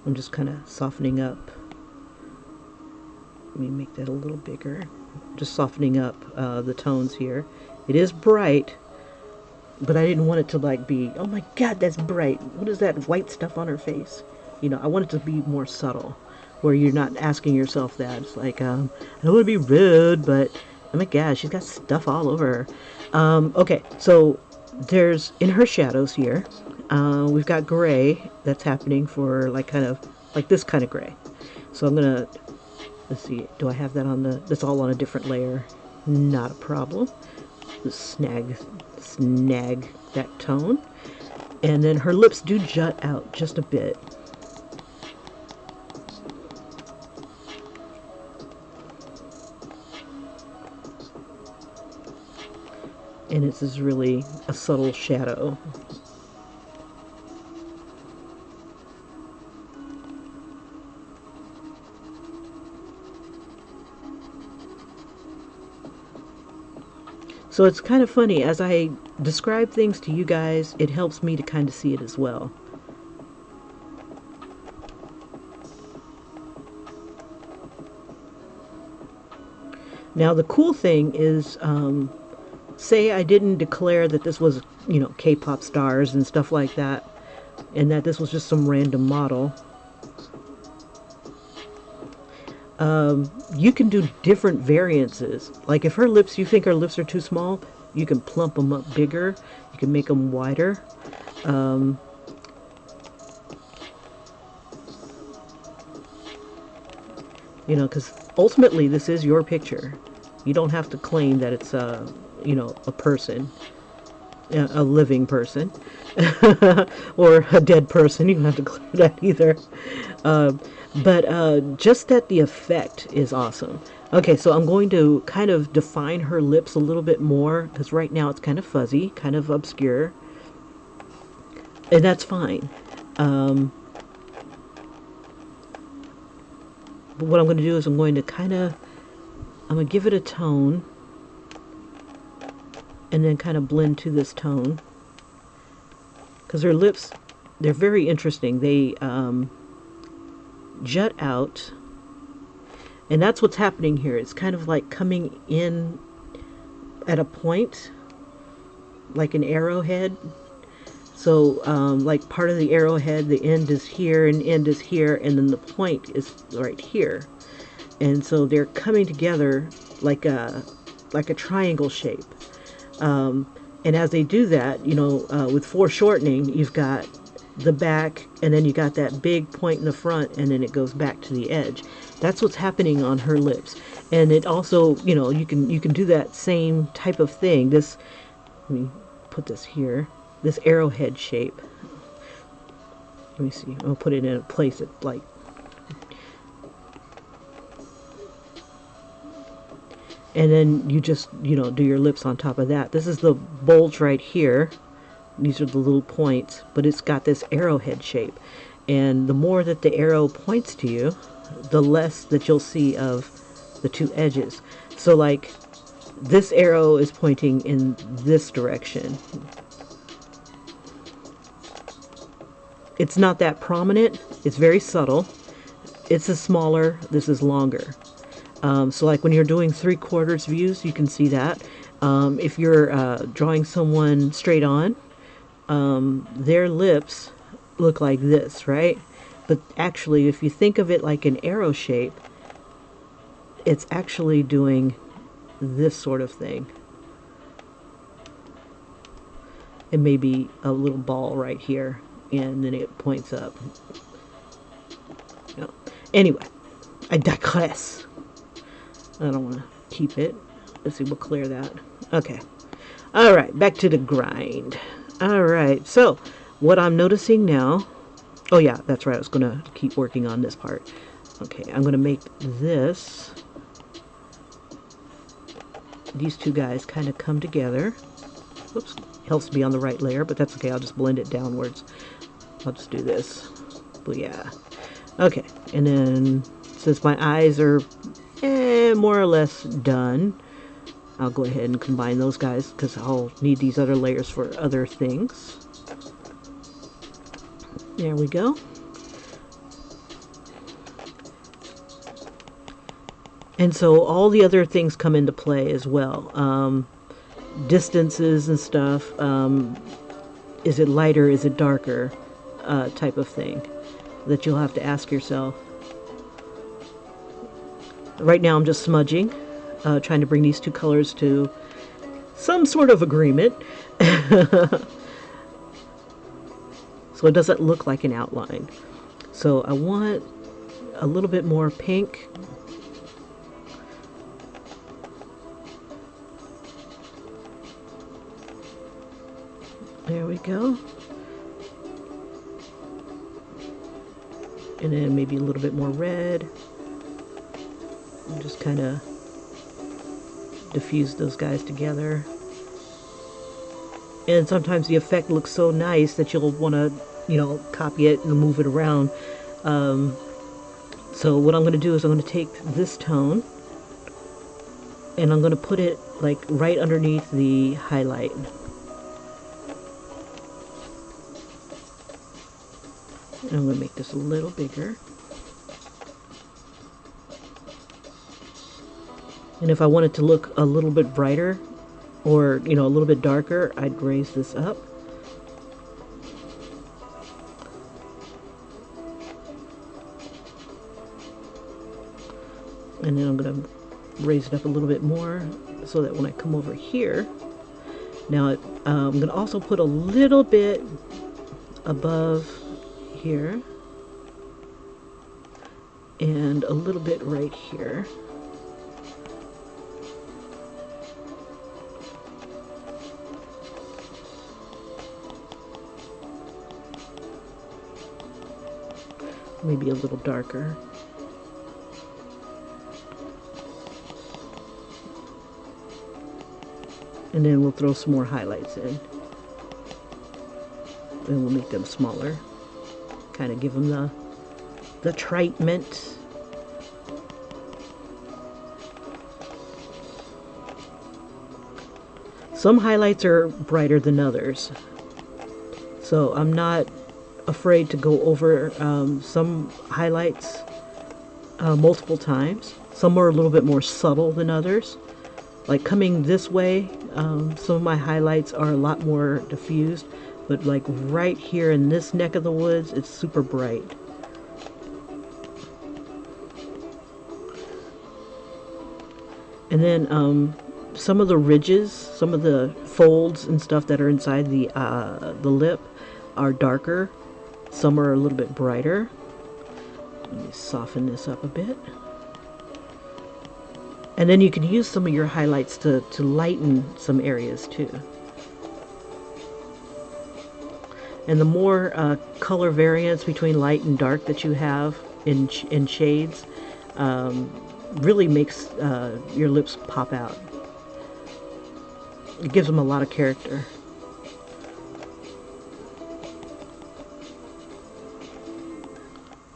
A: I'm just kind of softening up. Let me make that a little bigger. Just softening up the tones here. It is bright, but I didn't want it to like be, oh my god, that's bright. What is that white stuff on her face? You know, I want it to be more subtle, where you're not asking yourself that. It's like, I don't want to be rude, but oh my god, she's got stuff all over her. Okay, so there's, in her shadows here, we've got gray that's happening for like kind of like this kind of gray. So I'm gonna, let's see, do I have that on the, that's all on a different layer? Not a problem. Just snag that tone. And then her lips do jut out just a bit. and it's just really a subtle shadow. So it's kind of funny, as I describe things to you guys, it helps me to kind of see it as well. Now the cool thing is, say I didn't declare that this was, you know, K-pop stars and stuff like that, and that this was just some random model. You can do different variances. Like if her lips, you think her lips are too small, you can plump them up bigger. You can make them wider. You know, because ultimately this is your picture. You don't have to claim that it's you know, a person, a living person, or a dead person. You don't have to claim that either. But just that the effect is awesome. Okay, so I'm going to kind of define her lips a little bit more, because right now it's kind of fuzzy, kind of obscure, and that's fine. But what I'm going to do is I'm going to give it a tone, and then kind of blend to this tone, because her lips, they're very interesting. They jut out, and that's what's happening here. It's kind of like coming in at a point, like an arrowhead. So like part of the arrowhead, the end is here and end is here, and then the point is right here. And so they're coming together like a triangle shape. And as they do that, you know, with foreshortening, you've got the back, and then you got that big point in the front, and then it goes back to the edge. That's what's happening on her lips. And it also, you know, you can do that same type of thing. This, let me put this here, this arrowhead shape. Let me see, I'll put it in a place that, like, and then you just, you know, do your lips on top of that. This is the bulge right here. These are the little points, but it's got this arrowhead shape. And the more that the arrow points to you, the less that you'll see of the two edges. So like this arrow is pointing in this direction. It's not that prominent. It's very subtle. It's a smaller, this is longer. So like when you're doing 3/4 views, you can see that. If you're drawing someone straight on, their lips look like this, right? But actually, if you think of it like an arrow shape, it's actually doing this sort of thing. It may be a little ball right here, and then it points up. No. Anyway, I digress. I don't want to keep it. Let's see, we'll clear that. Okay. All right, back to the grind. All right, so what I'm noticing now, oh yeah, that's right, I was going to keep working on this part. Okay, I'm going to make these two guys kind of come together. Oops, helps to be on the right layer, but that's okay, I'll just blend it downwards. I'll just do this. But yeah. Okay, and then since my eyes are more or less done, I'll go ahead and combine those guys because I'll need these other layers for other things. There we go. And so all the other things come into play as well. Distances and stuff. Is it lighter? Is it darker? Type of thing that you'll have to ask yourself. Right now I'm just smudging, trying to bring these two colors to some sort of agreement. So it doesn't look like an outline. So I want a little bit more pink. There we go. And then maybe a little bit more red. And just kind of diffuse those guys together. And sometimes the effect looks so nice that you'll want to, copy it and move it around. Um, so what I'm going to do is I'm going to take this tone and I'm going to put it like right underneath the highlight. And I'm going to make this a little bigger. And if I want it to look a little bit brighter or, a little bit darker, I'd raise this up. And then I'm going to raise it up a little bit more so that when I come over here, now I'm going to also put a little bit above here and a little bit right here. Maybe a little darker. And then we'll throw some more highlights in. And we'll make them smaller. Kind of give them the treatment. Some highlights are brighter than others. So I'm not afraid to go over some highlights multiple times. Some are a little bit more subtle than others. Like coming this way, some of my highlights are a lot more diffused, but like right here in this neck of the woods, it's super bright. And then some of the ridges, some of the folds and stuff that are inside the lip are darker. Some are a little bit brighter. Let me soften this up a bit. And then you can use some of your highlights to lighten some areas too. And the more color variance between light and dark that you have in shades really makes your lips pop out. It gives them a lot of character.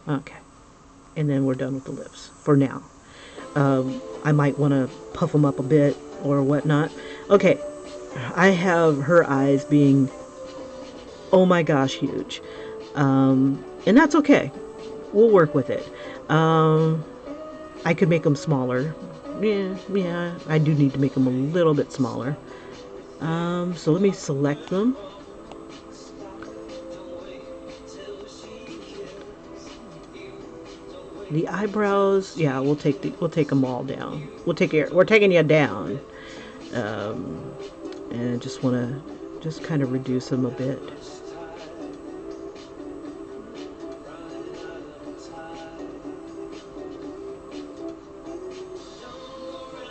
A: Okay, and then we're done with the lips for now. I might want to puff them up a bit or whatnot. Okay, I have her eyes being, oh my gosh, huge. And that's okay. We'll work with it. I could make them smaller. Yeah, I do need to make them a little bit smaller. So let me select them. The eyebrows, yeah, we'll take them all down. We're taking you down, and just want to kind of reduce them a bit.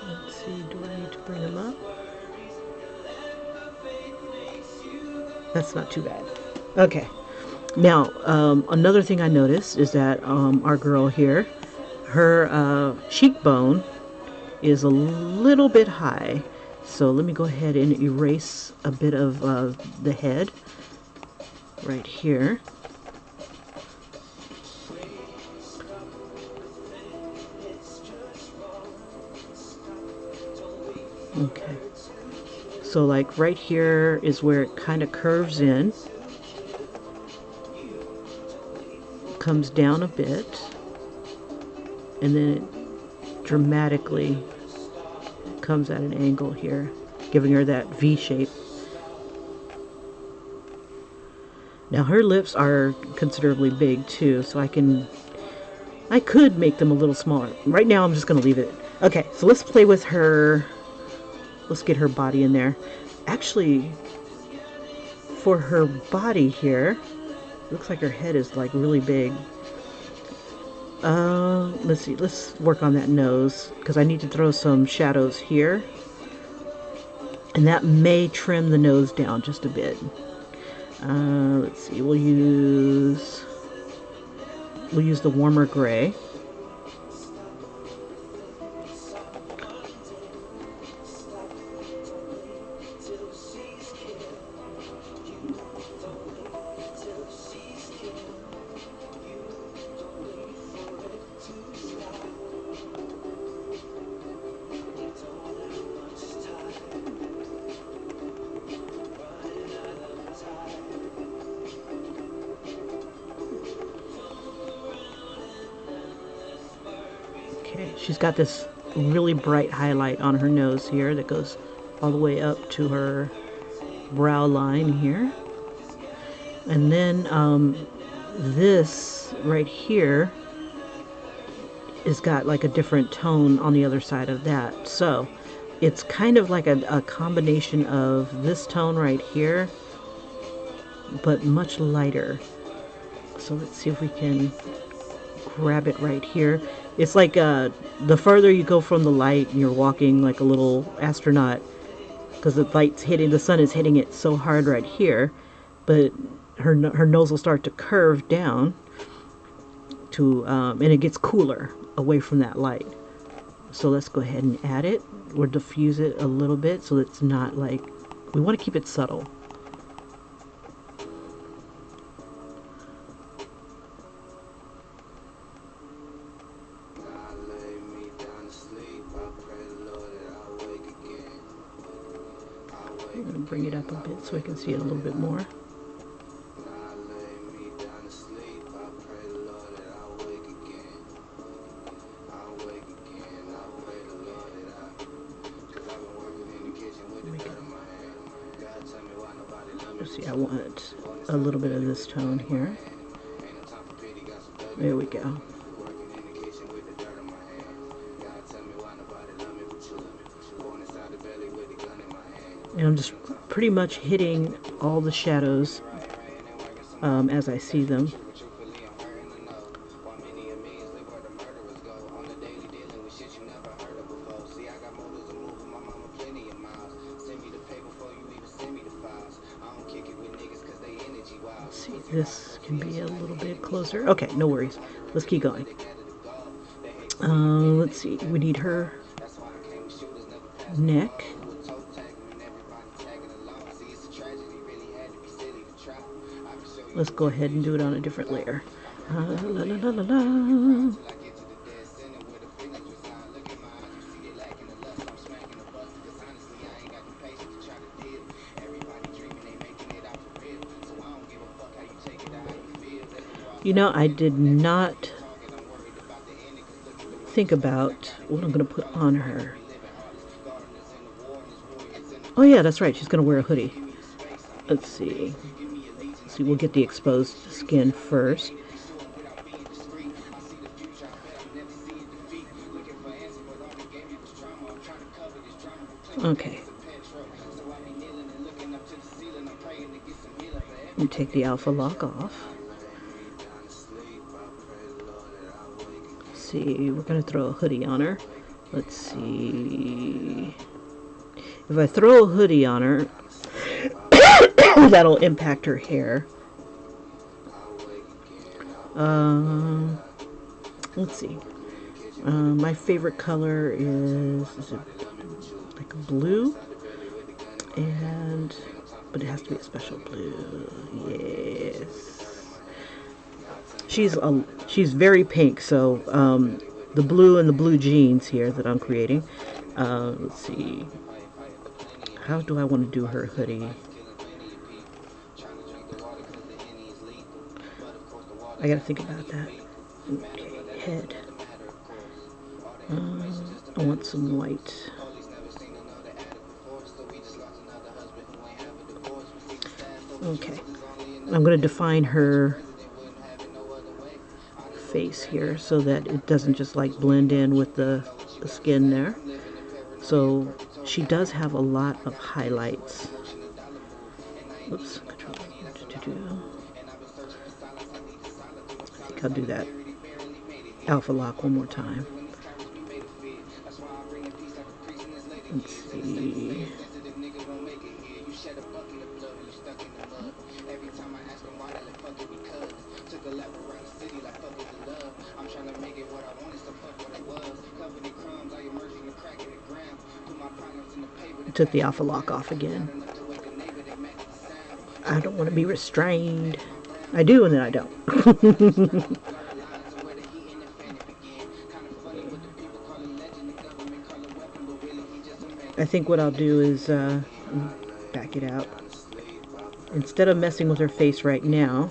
A: Let's see, do I need to bring them up? That's not too bad. Okay. Now, another thing I noticed is that our girl here, her cheekbone is a little bit high. So let me go ahead and erase a bit of the head right here. Okay. So like right here is where it kind of curves in. Comes down a bit, and then it dramatically comes at an angle here, giving her that V shape. Now her lips are considerably big too, so I could make them a little smaller. Right now I'm just going to leave it. Okay, so let's play with her. Let's get her body in there. Actually, for her body here, looks like her head is like really big. Let's see, let's work on that nose because I need to throw some shadows here, and that may trim the nose down just a bit. Let's see, we'll use the warmer gray. Okay, she's got this really bright highlight on her nose here that goes all the way up to her brow line here. And then this right here is got like a different tone on the other side of that. So it's kind of like a combination of this tone right here, but much lighter. So let's see if we can grab it right here. It's like the further you go from the light, you're walking like a little astronaut, because the sun is hitting it so hard right here, but her nose will start to curve down to, and it gets cooler away from that light. So let's go ahead and add it or diffuse it a little bit so it's not like, we want to keep it subtle. I'm going to bring it up a bit so I can see it a little bit more. Let's see, I want a little bit of this tone here. There we go. And I'm just pretty much hitting all the shadows as I see them. Let's see, this can be a little bit closer. Okay, no worries. Let's keep going. Let's see, we need her neck. Let's go ahead and do it on a different layer. La, la, la, la, la. You know, I did not think about what I'm going to put on her. Oh yeah, that's right. She's going to wear a hoodie. Let's see. See, we'll get the exposed skin first. Okay. You take the alpha lock off. See, we're going to throw a hoodie on her. Let's see. If I throw a hoodie on her, that'll impact her hair. Let's see. My favorite color is it like a blue? But it has to be a special blue. Yes. She's very pink, so the blue and the blue jeans here that I'm creating. Let's see. How do I want to do her hoodie? I gotta think about that. Okay, head. I want some white. Okay. I'm gonna define her face here so that it doesn't just like blend in with the skin there. So she does have a lot of highlights. Oops. I think I'll do that alpha lock one more time. Let's see. Took the alpha lock off again. I don't want to be restrained. I do, and then I don't. I think what I'll do is back it out. Instead of messing with her face right now,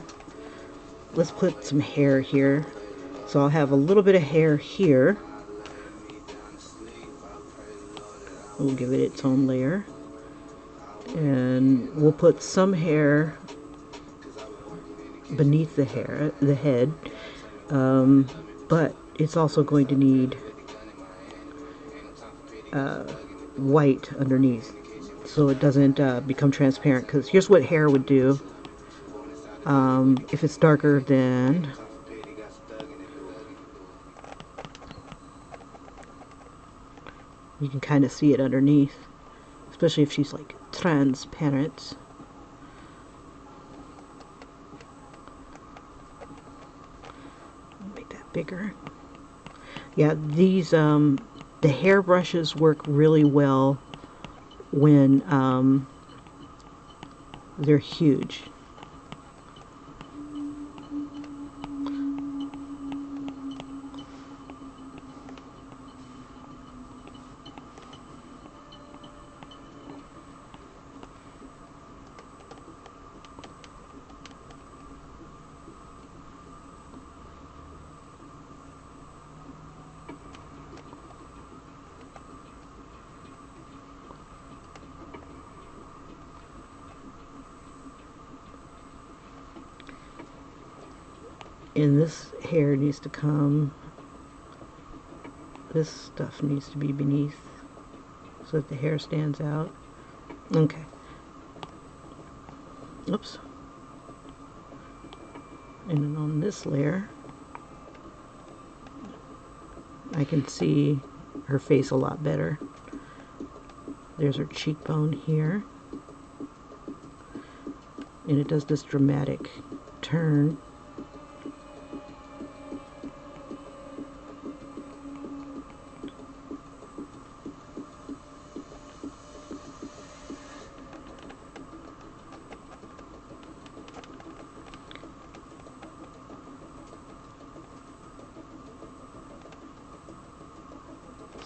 A: let's put some hair here. So I'll have a little bit of hair here, We'll give it its own layer. And we'll put some hair beneath the head, but it's also going to need white underneath so it doesn't become transparent, because here's what hair would do if it's darker than you can kind of see it underneath, especially if she's like transparent. Make that bigger. Yeah, these the hair brushes work really well when they're huge. And this hair needs to come, this stuff needs to be beneath so that the hair stands out. Okay. Oops. And then on this layer, I can see her face a lot better. There's her cheekbone here. And it does this dramatic turn.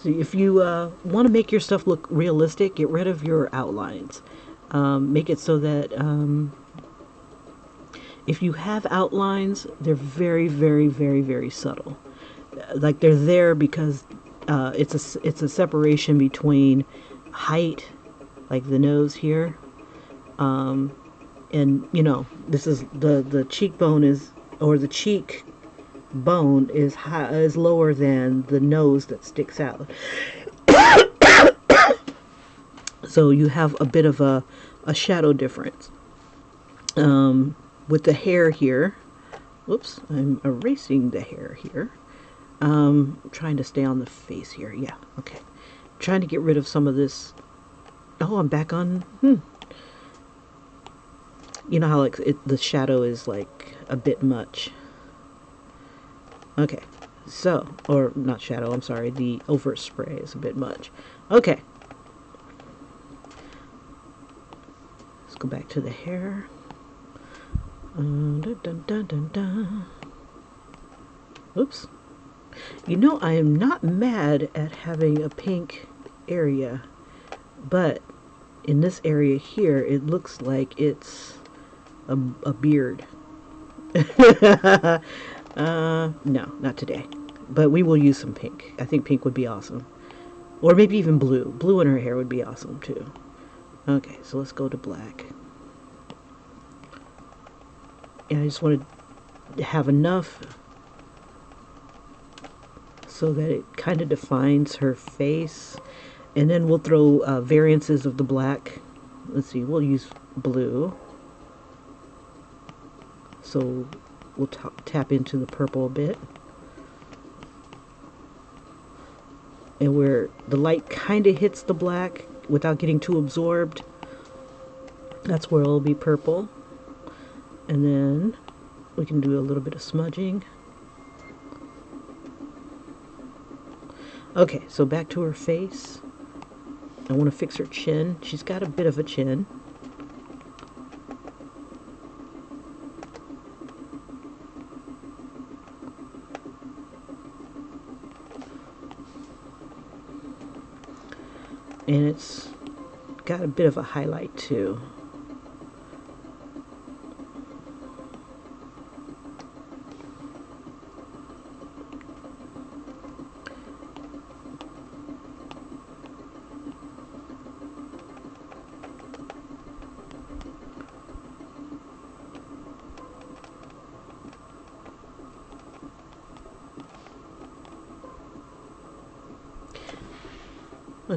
A: So if you want to make your stuff look realistic, get rid of your outlines. Make it so that if you have outlines, they're very, very, very, very subtle. Like they're there because it's a separation between height, like the nose here, and you know, this is the cheekbone is, or the cheek bone is lower than the nose that sticks out. So you have a bit of a shadow difference. With the hair here, whoops, I'm erasing the hair here. Trying to stay on the face here. Yeah, okay. Trying to get rid of some of this. Oh, I'm back on. You know how like the shadow is like a bit much. Okay, so, or not shadow, I'm sorry, the overspray is a bit much. Okay. Let's go back to the hair. Dun, dun, dun, dun, dun. Oops. You know, I am not mad at having a pink area, but in this area here, it looks like it's a beard. No, not today. But we will use some pink. I think pink would be awesome. Or maybe even blue. Blue in her hair would be awesome too. Okay, so let's go to black. And I just wanted to have enough so that it kind of defines her face. And then we'll throw variances of the black. Let's see, we'll use blue. So we'll tap into the purple a bit. And where the light kind of hits the black without getting too absorbed, that's where it'll be purple. And then we can do a little bit of smudging. Okay, so back to her face. I want to fix her chin. She's got a bit of a chin. And it's got a bit of a highlight too.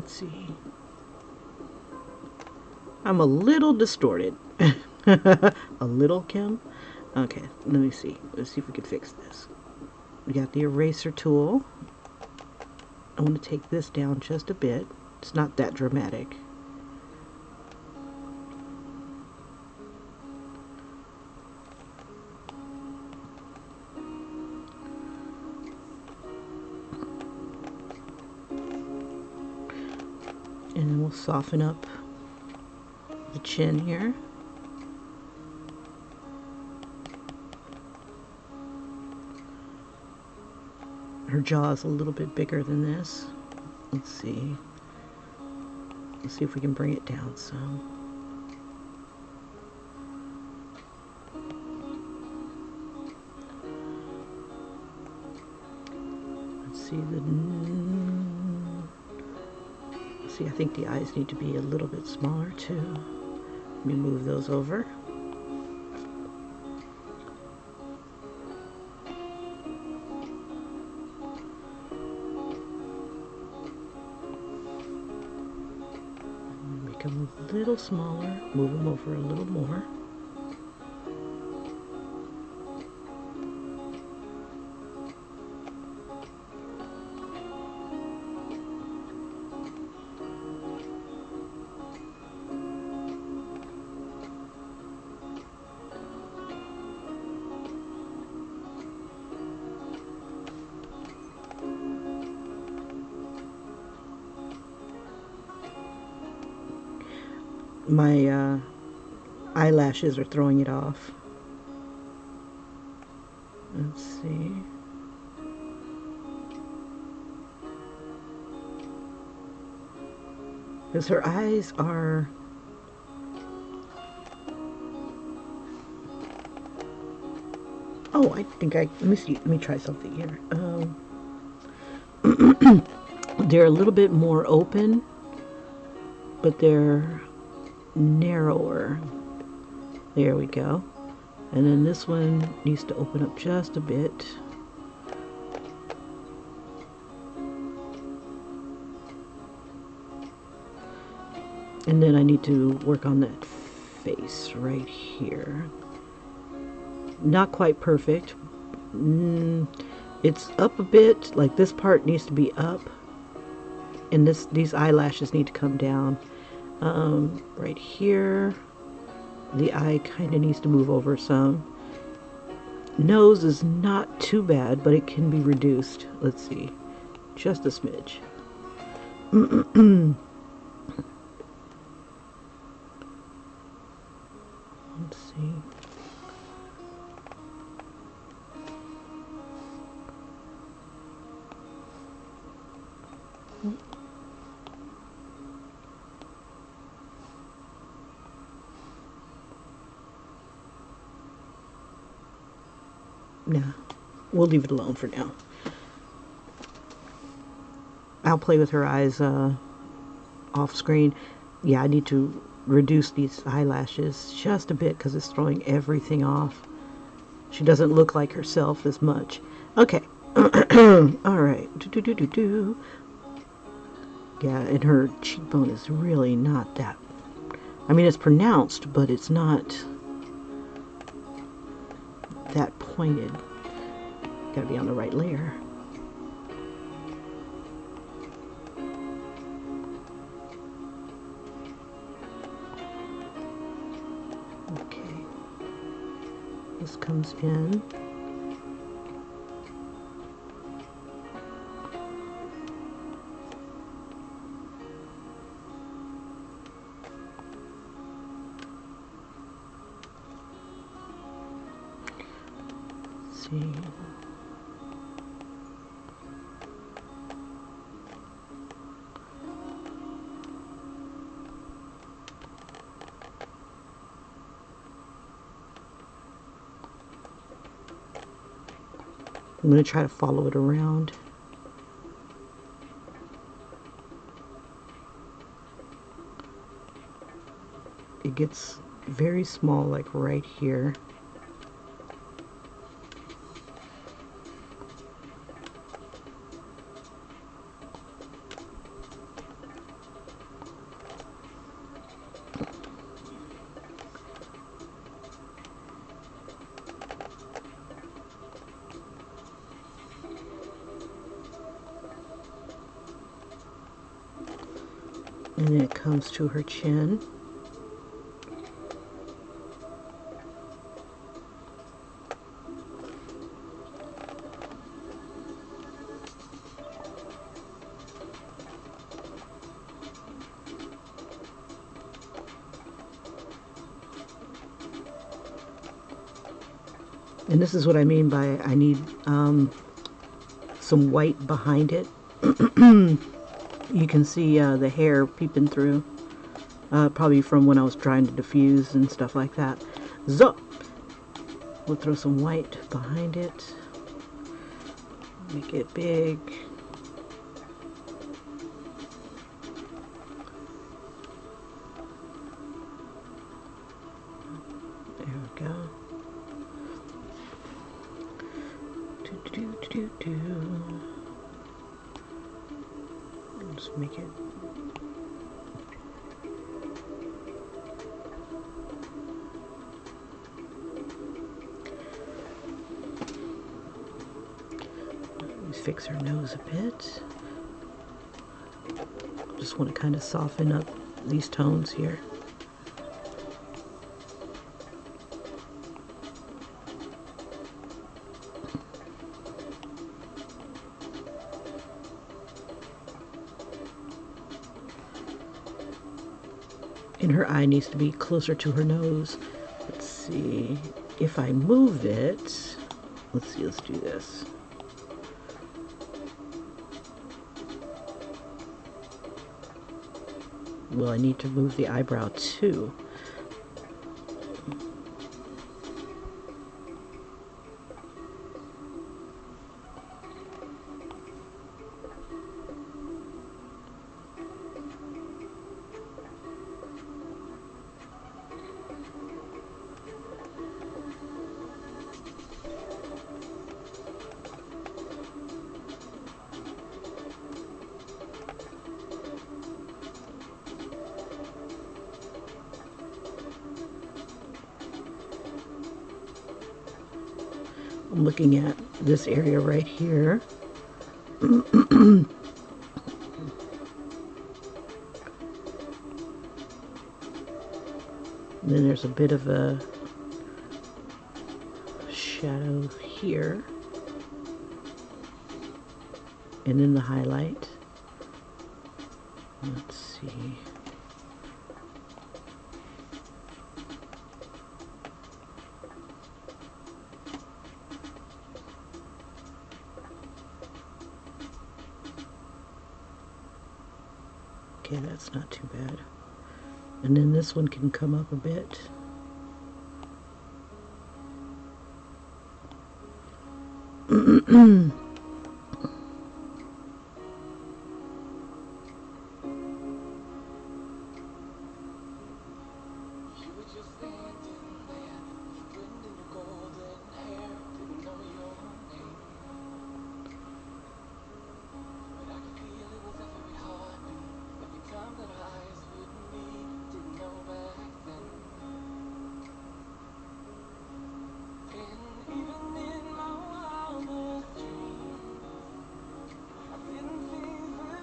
A: Let's see. I'm a little distorted. A little, Kim? Okay, let me see. Let's see if we can fix this. We got the eraser tool. I want to take this down just a bit. It's not that dramatic. And then we'll soften up the chin here. Her jaw is a little bit bigger than this. Let's see. Let's see if we can bring it down some. Let's see I think the eyes need to be a little bit smaller too. Let me move those over. Make them a little smaller, move them over a little more. My eyelashes are throwing it off. Let's see. Because her eyes are... Oh, I think let me see, let me try something here. They're a little bit more open, but they're narrower. There we go. And then this one needs to open up just a bit. And then I need to work on that face right here. Not quite perfect. It's up a bit, like this part needs to be up, and these eyelashes need to come down. Right here, the eye kind of needs to move over some. Nose is not too bad, but it can be reduced. Let's see, just a smidge. Let's see. Nah, we'll leave it alone for now. I'll play with her eyes off screen. Yeah, I need to reduce these eyelashes just a bit because it's throwing everything off. She doesn't look like herself as much. Okay. Alright. Yeah, and her cheekbone is really not that... I mean, it's pronounced, but it's not that pointed. Gotta be on the right layer. Okay. This comes in. See. I'm going to try to follow it around. It gets very small, like right here. And then it comes to her chin. And this is what I mean by I need some white behind it. You can see the hair peeping through, probably from when I was trying to diffuse and stuff like that. So, we'll throw some white behind it, make it big. There we go. Just make it. Let's fix her nose a bit. Just want to kind of soften up these tones here. And her eye needs to be closer to her nose. Let's see, if I move it, let's do this. Well, I need to move the eyebrow too. I'm looking at this area right here. Then there's a bit of a shadow here. And then the highlight. Let's see. Okay, that's not too bad. And then this one can come up a bit.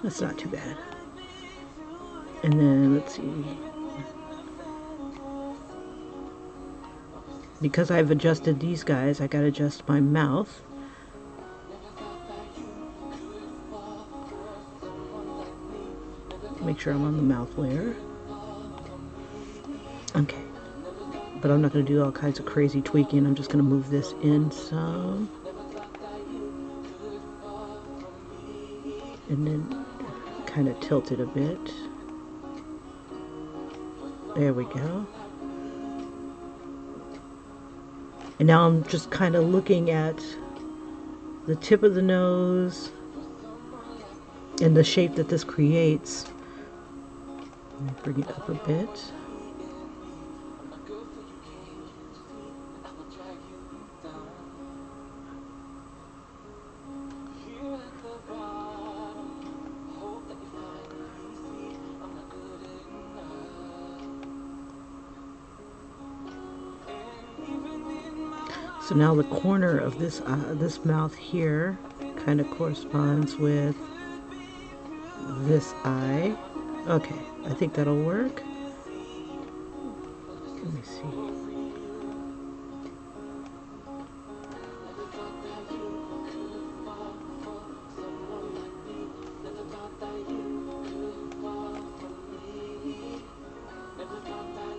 A: That's not too bad. And then let's see. Because I've adjusted these guys, I gotta adjust my mouth. Make sure I'm on the mouth layer. Okay. But I'm not gonna do all kinds of crazy tweaking. I'm just gonna move this in some. And then kind of tilt it a bit. There we go. And now I'm just kind of looking at the tip of the nose and the shape that this creates. Let me bring it up a bit. So now the corner of this this mouth here kind of corresponds with this eye Okay, I think that'll work. Let me see.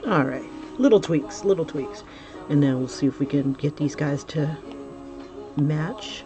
A: All right, little tweaks, little tweaks. And then we'll see if we can get these guys to match.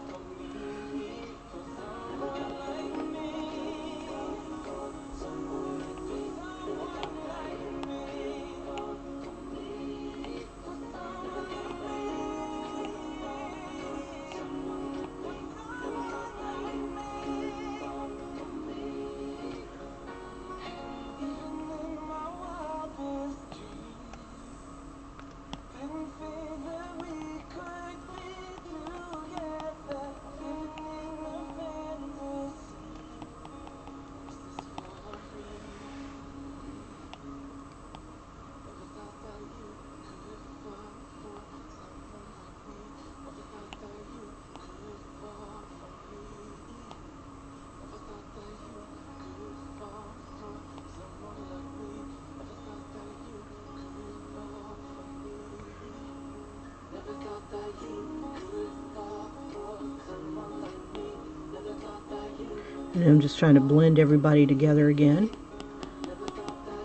A: And I'm just trying to blend everybody together again.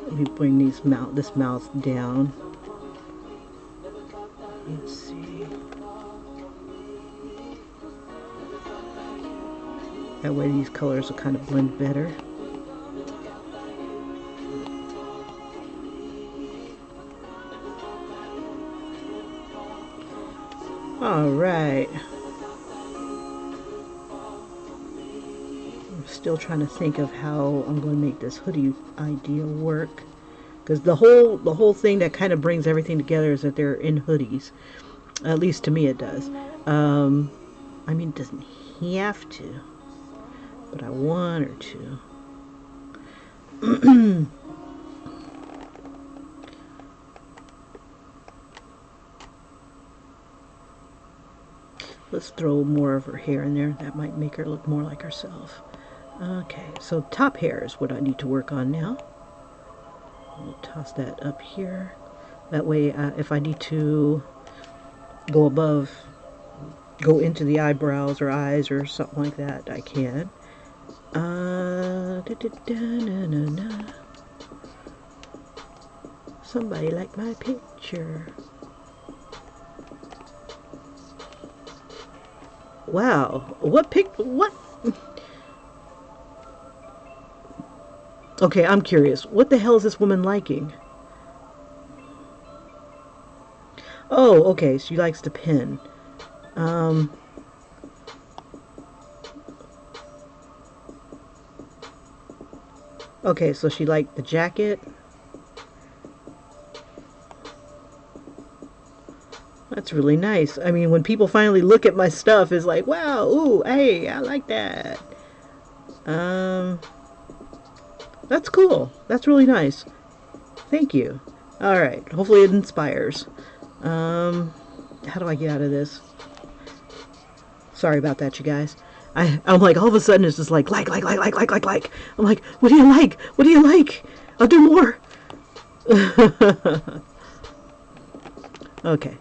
A: Let me bring this mouth down. Let's see. That way these colors will kind of blend better. All right. Still trying to think of how I'm going to make this hoodie idea work, because the whole thing that kind of brings everything together is that they're in hoodies. At least to me it does. I mean, it doesn't have to, but I want her to. Let's throw more of her hair in there. That might make her look more like herself. Okay, so top hair is what I need to work on now. We'll toss that up here. That way, if I need to go above, go into the eyebrows or eyes or something like that, I can. Somebody like my picture. Wow, what? Okay, I'm curious. What the hell is this woman liking? Oh, okay, she likes to pin. Okay, so she liked the jacket. That's really nice. I mean, when people finally look at my stuff, it's like, wow, ooh, hey, I like that. That's cool. That's really nice. Thank you. All right. Hopefully it inspires. How do I get out of this? Sorry about that, you guys. I'm like, all of a sudden it's just like. I'm like, what do you like? What do you like? I'll do more. Okay.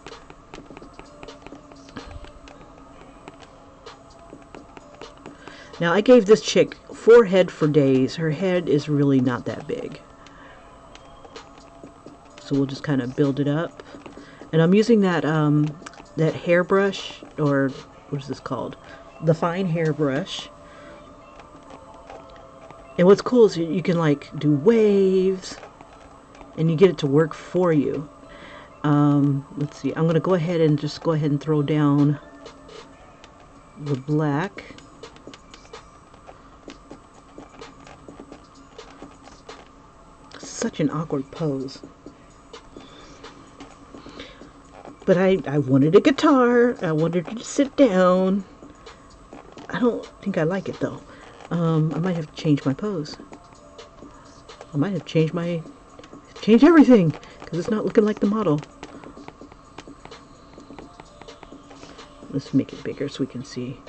A: Now, I gave this chick forehead for days. Her head is really not that big. So we'll just kind of build it up. And I'm using that that hairbrush, or what is this called? The fine hairbrush. And what's cool is you can like do waves, and you get it to work for you. Let's see. I'm gonna go ahead and throw down the black. Such an awkward pose. But I wanted a guitar. I wanted her to sit down. I don't think I like it though. I might have to change my pose. I might have changed everything, because it's not looking like the model. Let's make it bigger so we can see.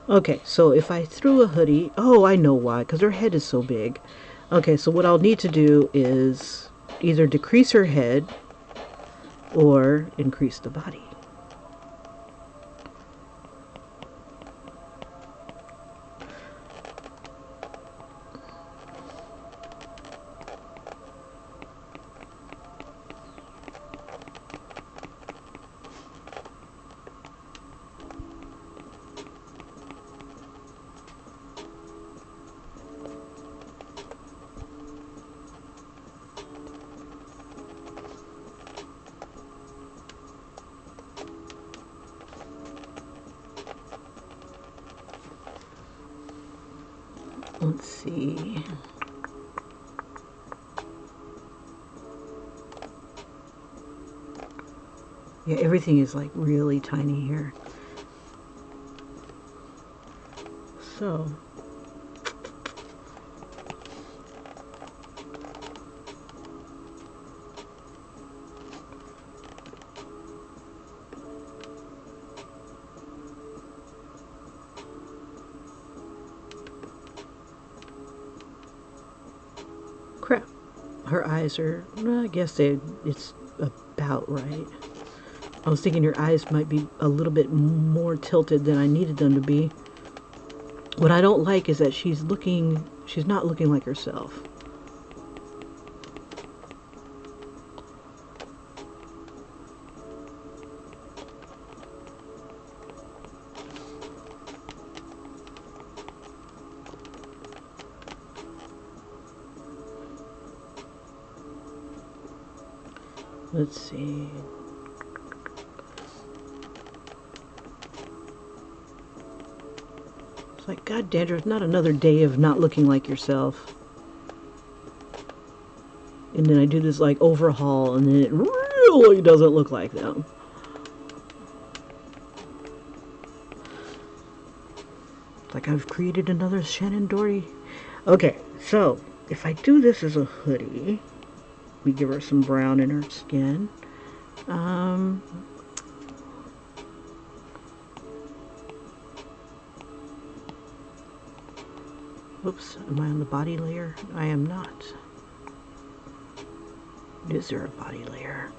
A: Okay, so if I threw a hoodie, oh, I know why, because her head is so big. Okay, so what I'll need to do is either decrease her head or increase the body. Let's see. Yeah, everything is like really tiny here. So, crap. Her eyes are, well, I guess it's about right. I was thinking her eyes might be a little bit more tilted than I needed them to be. What I don't like is that she's not looking like herself. Let's see. It's like, God, Dandruff, not another day of not looking like yourself. And then I do this like overhaul, and then it really doesn't look like them. It's like I've created another Shannon Doherty. Okay, so if I do this as a hoodie, we give her some brown in her skin. Whoops, am I on the body layer? I am not. Is there a body layer?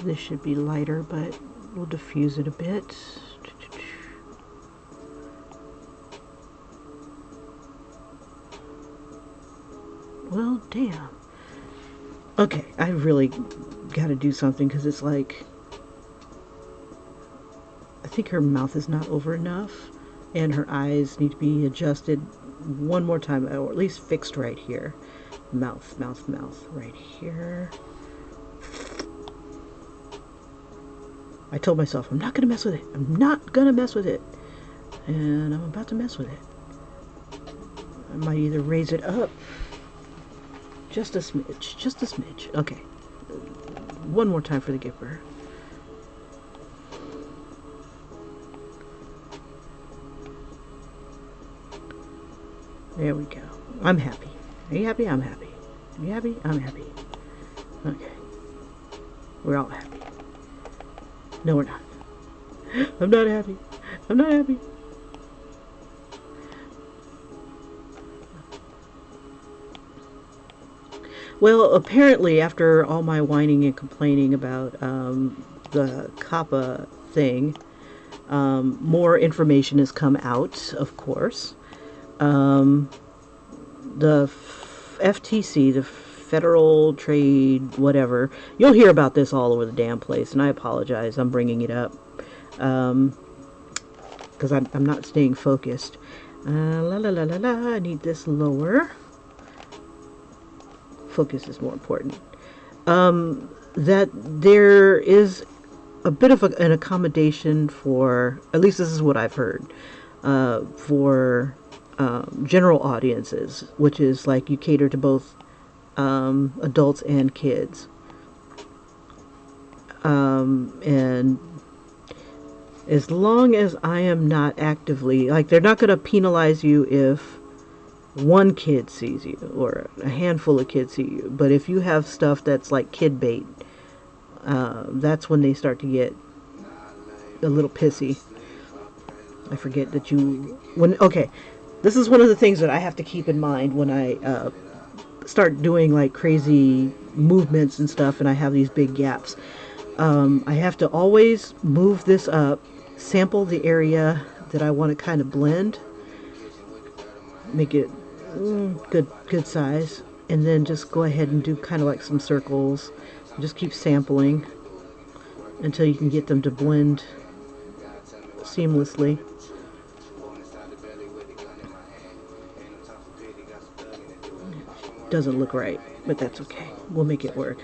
A: This should be lighter, but we'll diffuse it a bit. Well, damn. Okay, I really got to do something because it's like, I think her mouth is not over enough and her eyes need to be adjusted one more time, or at least fixed right here. Mouth, mouth, mouth, right here. I told myself, I'm not going to mess with it. I'm not going to mess with it. And I'm about to mess with it. I might either raise it up just a smidge. Just a smidge. Okay. One more time for the giver. There we go. I'm happy. Are you happy? I'm happy. Are you happy? I'm happy. Okay. We're all happy. No, we're not. I'm not happy. I'm not happy. Well, apparently, after all my whining and complaining about the Kappa thing, more information has come out, of course. The FTC, the Federal Trade, whatever. You'll hear about this all over the damn place, and I apologize. I'm bringing it up because I'm not staying focused. La la la la la. I need this lower. Focus is more important. That there is a bit of an accommodation for, at least this is what I've heard, for general audiences, which is like you cater to both adults and kids. And as long as I am not actively, like, they're not going to penalize you if one kid sees you or a handful of kids see you. But if you have stuff that's like kid bait, that's when they start to get a little pissy. I forget that okay, this is one of the things that I have to keep in mind when I start doing like crazy movements and stuff and I have these big gaps. I have to always move this up, sample the area that I want to kind of blend, make it good size, and then just go ahead and do kind of like some circles. Just keep sampling until you can get them to blend seamlessly. Doesn't look right, but that's okay. We'll make it work.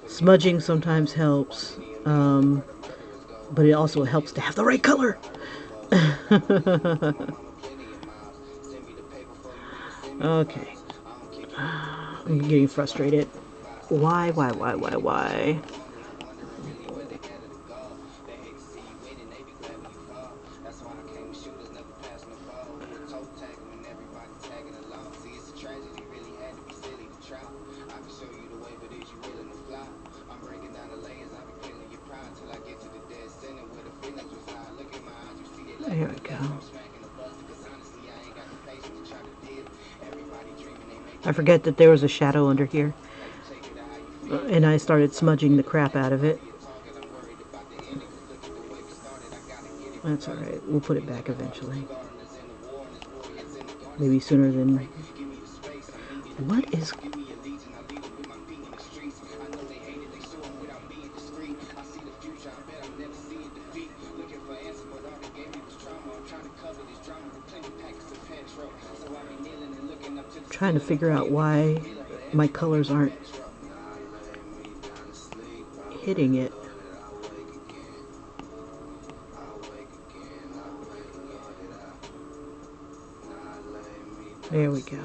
A: Smudging sometimes helps, but it also helps to have the right color. Okay. I'm getting frustrated. Why? There we go. I forget that there was a shadow under here. And I started smudging the crap out of it. That's alright. We'll put it back eventually. Maybe sooner than... What is... trying to figure out why my colors aren't hitting it. There we go.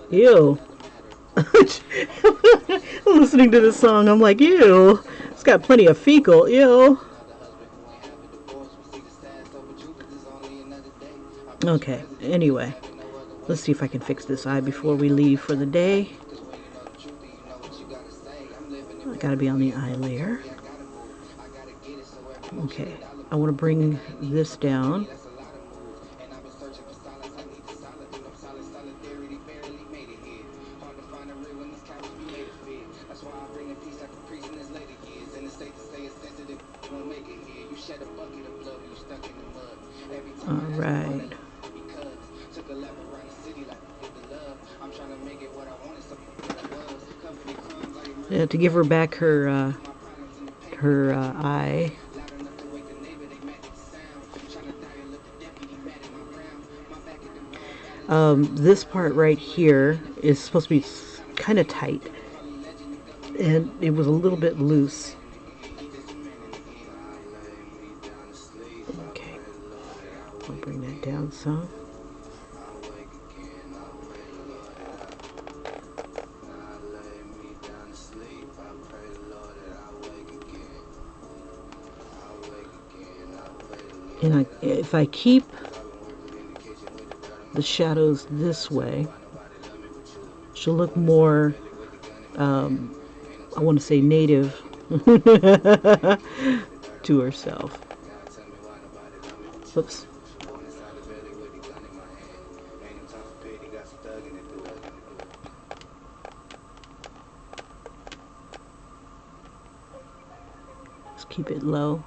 A: Ew. Listening to this song, I'm like, ew. It's got plenty of fecal. Ew. Okay, anyway. Let's see if I can fix this eye before we leave for the day. I gotta be on the eye layer. Okay, I want to bring this down. Alright. Yeah, to give her back her eye. This part right here is supposed to be kind of tight, and it was a little bit loose. Okay, I'll bring that down some. And if I keep the shadows this way, she'll look more, I want to say native to herself. Oops. Just keep it low.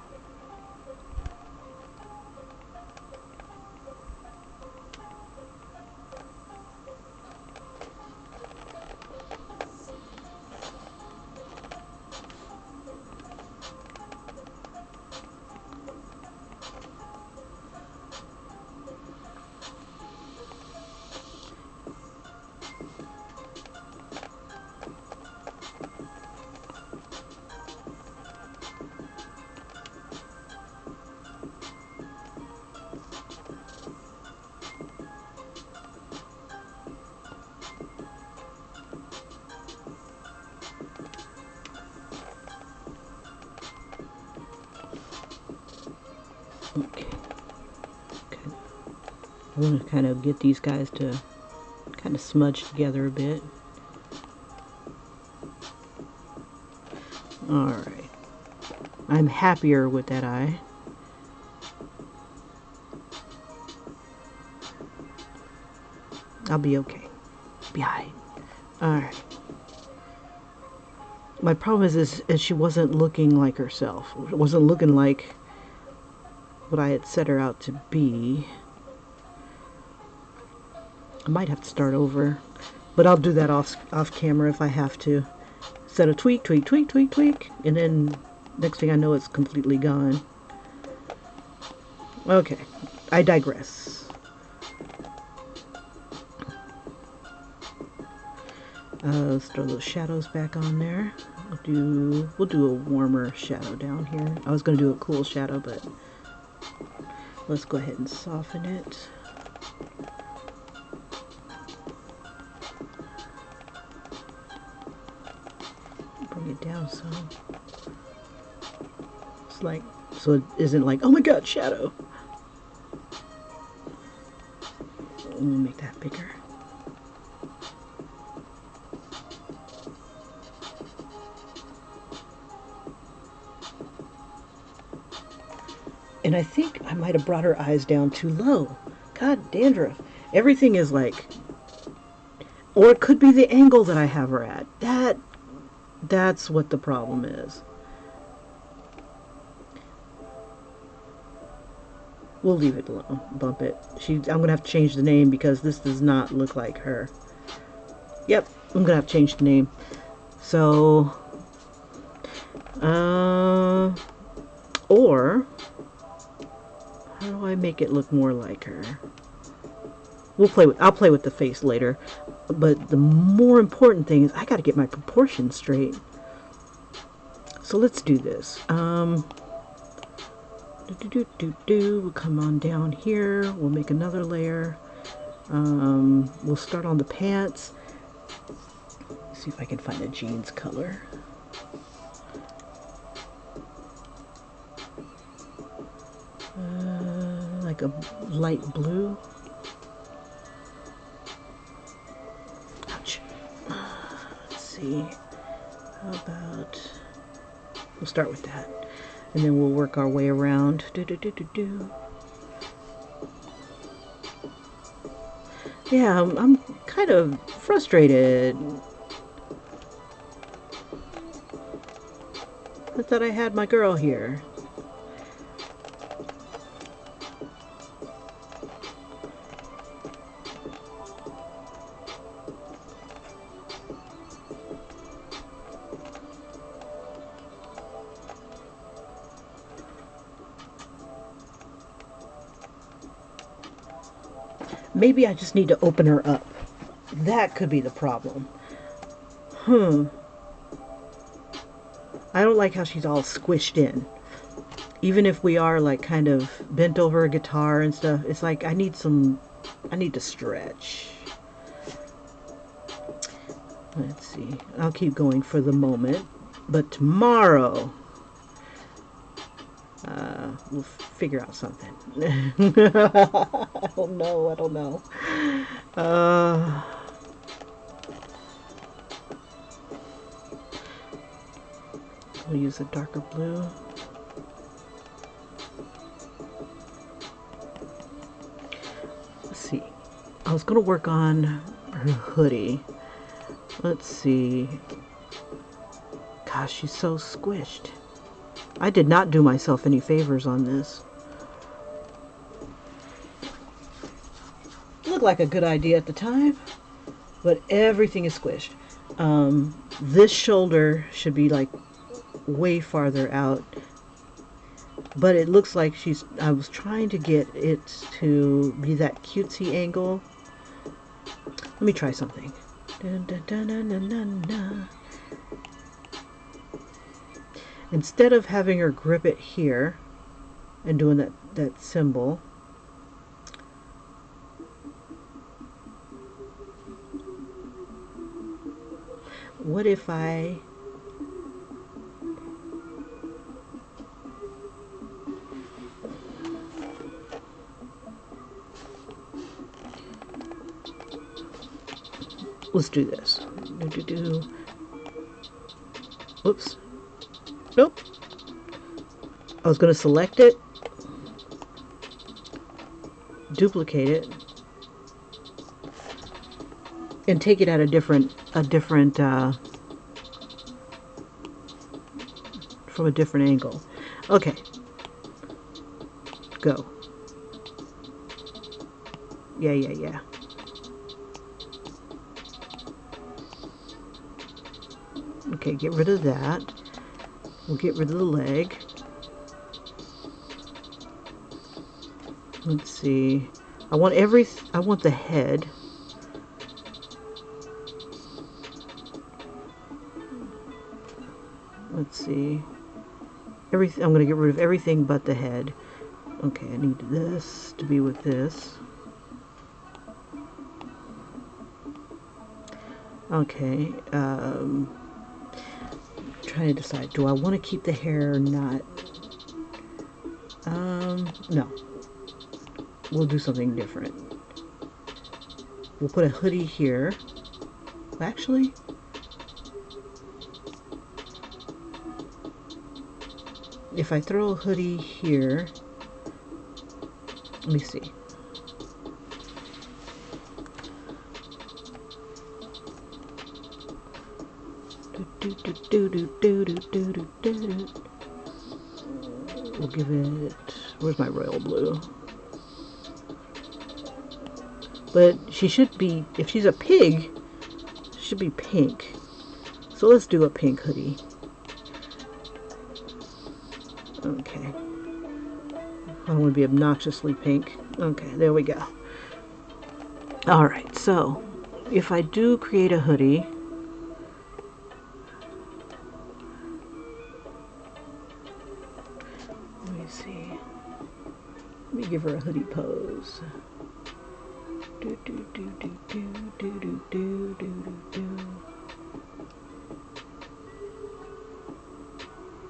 A: Okay. I want to kind of get these guys to kind of smudge together a bit. Alright. I'm happier with that eye. I'll be okay. Be alright. Alright. My problem is she wasn't looking like herself. It wasn't looking like what I had set her out to be. I might have to start over, but I'll do that off camera if I have to. Set a tweak, tweak, tweak, tweak, tweak, and then next thing I know it's completely gone. Okay, I digress. Let's throw those shadows back on there. We'll do a warmer shadow down here. I was going to do a cool shadow, but let's go ahead and soften it. Bring it down some. It's like, so it isn't like, oh my god, shadow. We'll make that bigger. And I think I might have brought her eyes down too low. God, dandruff. Everything is like, or it could be the angle that I have her at. That's what the problem is. We'll leave it alone. Bump it. I'm going to have to change the name because this does not look like her. Yep, I'm going to have to change the name. So, or how do I make it look more like her? I'll play with the face later, but the more important thing is I got to get my proportions straight. So let's do this. We'll come on down here. We'll make another layer. We'll start on the pants. Let's see if I can find a jeans color. Like a light blue. Ouch. Let's see. How about, we'll start with that, and then we'll work our way around. Yeah, I'm kind of frustrated. I thought I had my girl here. Maybe I just need to open her up. That could be the problem. I don't like how she's all squished in. Even if we are like kind of bent over a guitar and stuff, it's like I need to stretch. Let's see. I'll keep going for the moment. But tomorrow, we'll figure out something. I don't know. We'll use a darker blue. Let's see. I was going to work on her hoodie. Let's see. Gosh, she's so squished. I did not do myself any favors on this. Looked like a good idea at the time, but everything is squished. This shoulder should be like way farther out, but it looks like I was trying to get it to be that cutesy angle. Let me try something. Dun, dun, dun, dun, dun, dun, dun. Instead of having her grip it here and doing that symbol, what if let's do this. Whoops. Nope. I was going to select it, duplicate it, and take it at a different from a different angle. Okay. Go. Yeah. Okay, get rid of that. We'll get rid of the leg. Let's see. I want the head. Let's see. I'm going to get rid of everything but the head. Okay, I need this to be with this. Okay, trying to decide, do I want to keep the hair or not? No. We'll do something different. We'll put a hoodie here. Actually, if I throw a hoodie here, let me see. We'll give it, where's my royal blue? But she should be, if she's a pig, she should be pink. So let's do a pink hoodie. Okay. I don't want to be obnoxiously pink. Okay, there we go. Alright, so if I do create a hoodie, let me see. Let me give her a hoodie pose.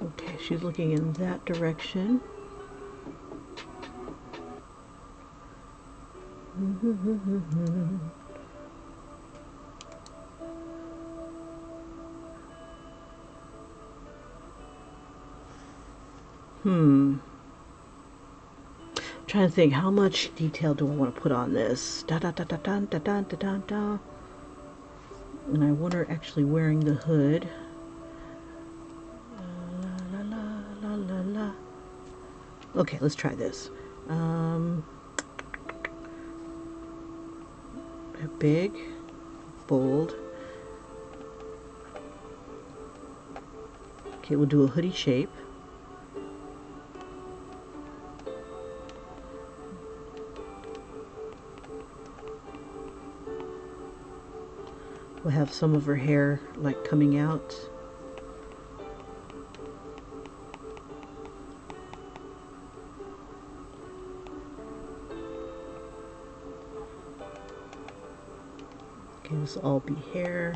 A: Okay, she's looking in that direction. Trying to think, how much detail do I want to put on this? And I want her actually wearing the hood. Okay, let's try this. Big, bold. Okay, we'll do a hoodie shape. We'll have some of her hair like coming out. Okay, this will all be hair.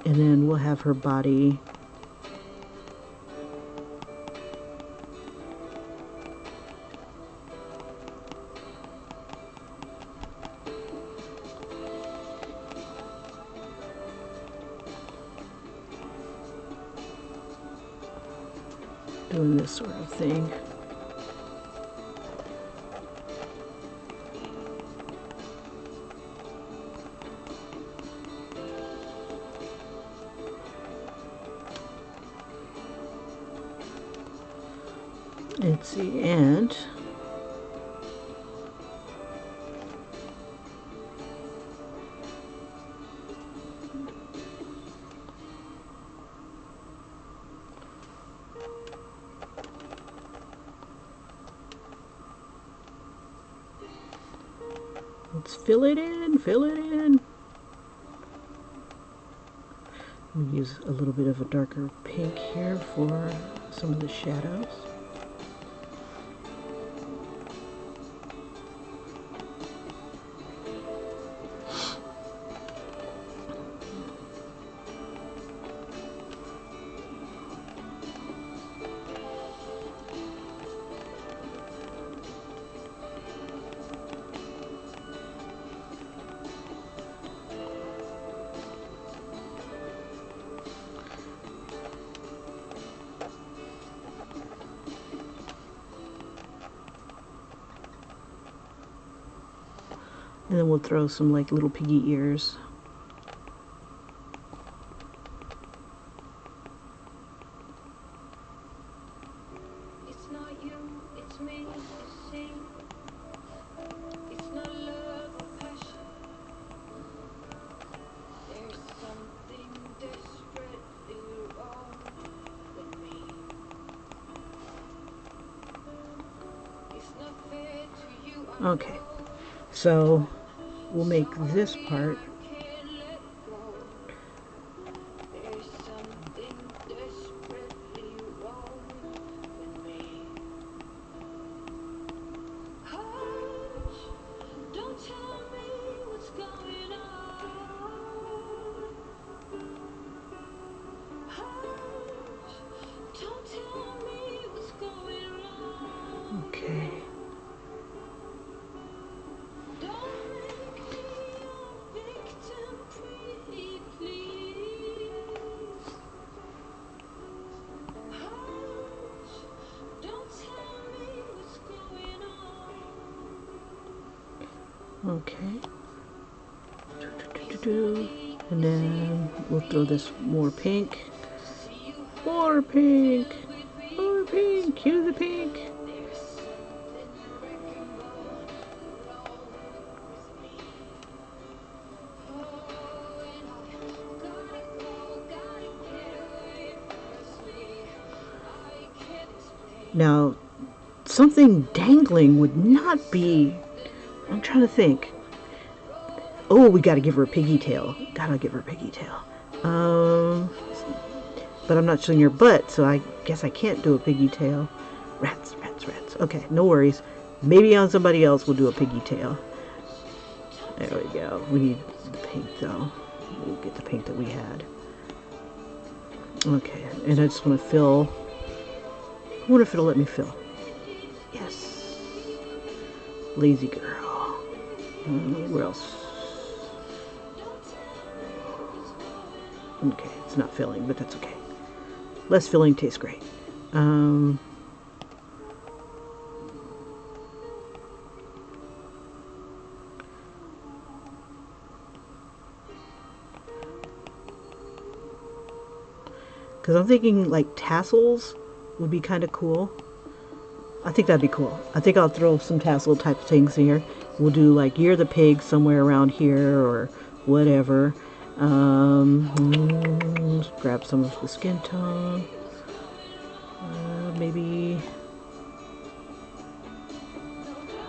A: And then we'll have her body doing this sort of thing. Let's see, and let's fill it in, fill it in. I'm gonna use a little bit of a darker pink here for some of the shadows. And then we'll throw some like little piggy ears.
B: It's not you, it's me, you see. It's not love or passion. There's something desperately wrong with me. It's not fair to you, I know.
A: Okay, so we'll make this part.
B: There's something desperately wrong with me. Hush, don't tell me what's going on. Hush, don't tell me what's going wrong.
A: Okay.
B: Don't make me your victim, pretty please. Hush, don't tell me what's going on.
A: Okay. And then we'll throw this more pink. More pink. More pink. Cue the pink.
B: There's something wrecking wrong with me. Oh, and I gotta go, gotta get away. Honestly, I can't explain.
A: Now, something dangling would not be. I'm trying to think. Oh, we gotta give her a piggy tail. Gotta give her a piggy tail. But I'm not showing her butt, so I guess I can't do a piggy tail. Rats, rats, rats. Okay, no worries. Maybe on somebody else we'll do a piggy tail. There we go. We need the pink though. We'll get the pink that we had. Okay, and I just want to fill. I wonder if it'll let me fill. Yes. Lazy girl. Where else? Okay, it's not filling, but that's okay. Less filling tastes great. Because I'm thinking like tassels would be kind of cool. I think that'd be cool. I think I'll throw some tassel type things here. We'll do like You're the Pig somewhere around here or whatever. Let's grab some of the skin tone. Maybe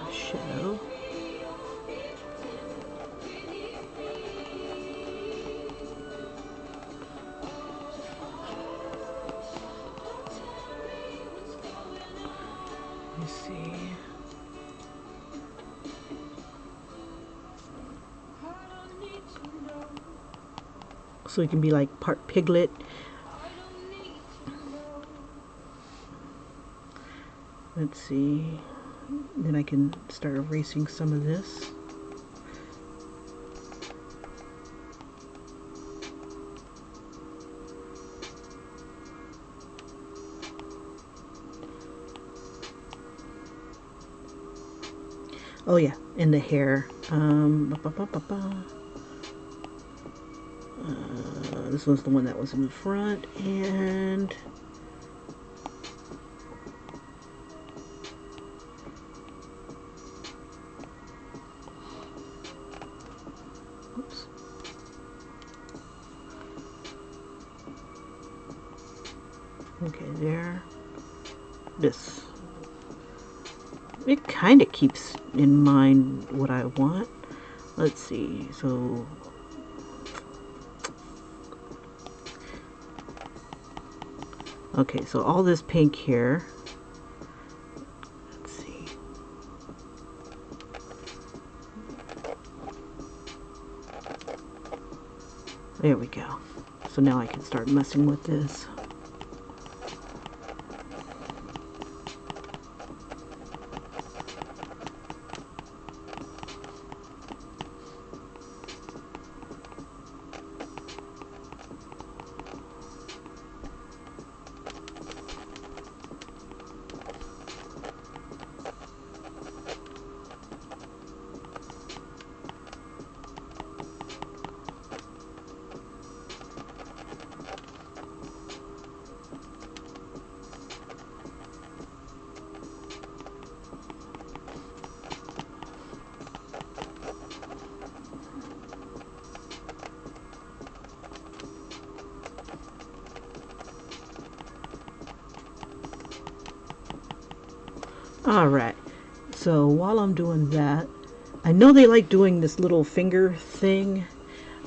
A: a shadow. Let me see. So it can be like part piglet. Let's see. Then I can start erasing some of this. Oh yeah, and the hair. This was the one that was in the front, and oops. Okay, there. This. It kind of keeps in mind what I want. Let's see. So okay, so all this pink here. Let's see. There we go. So now I can start messing with this. All right. So while I'm doing that, I know they like doing this little finger thing.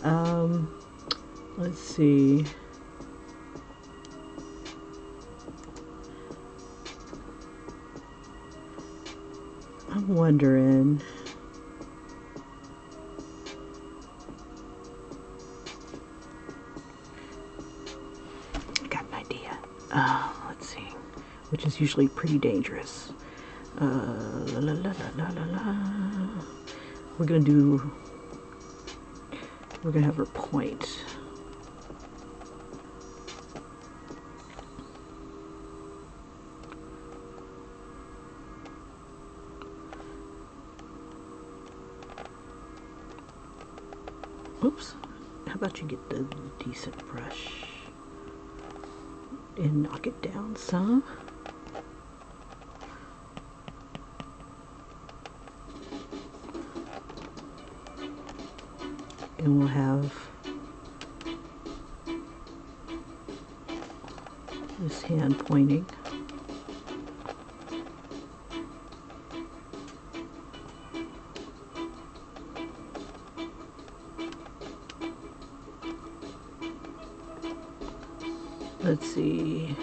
A: Um, let's see. I'm wondering. I got an idea. Let's see. Which is usually pretty dangerous. La, la, la, la, la, la. We're gonna do. We're gonna have her point. Oops. How about you get the decent brush and knock it down some? And we'll have this hand pointing. Let's see.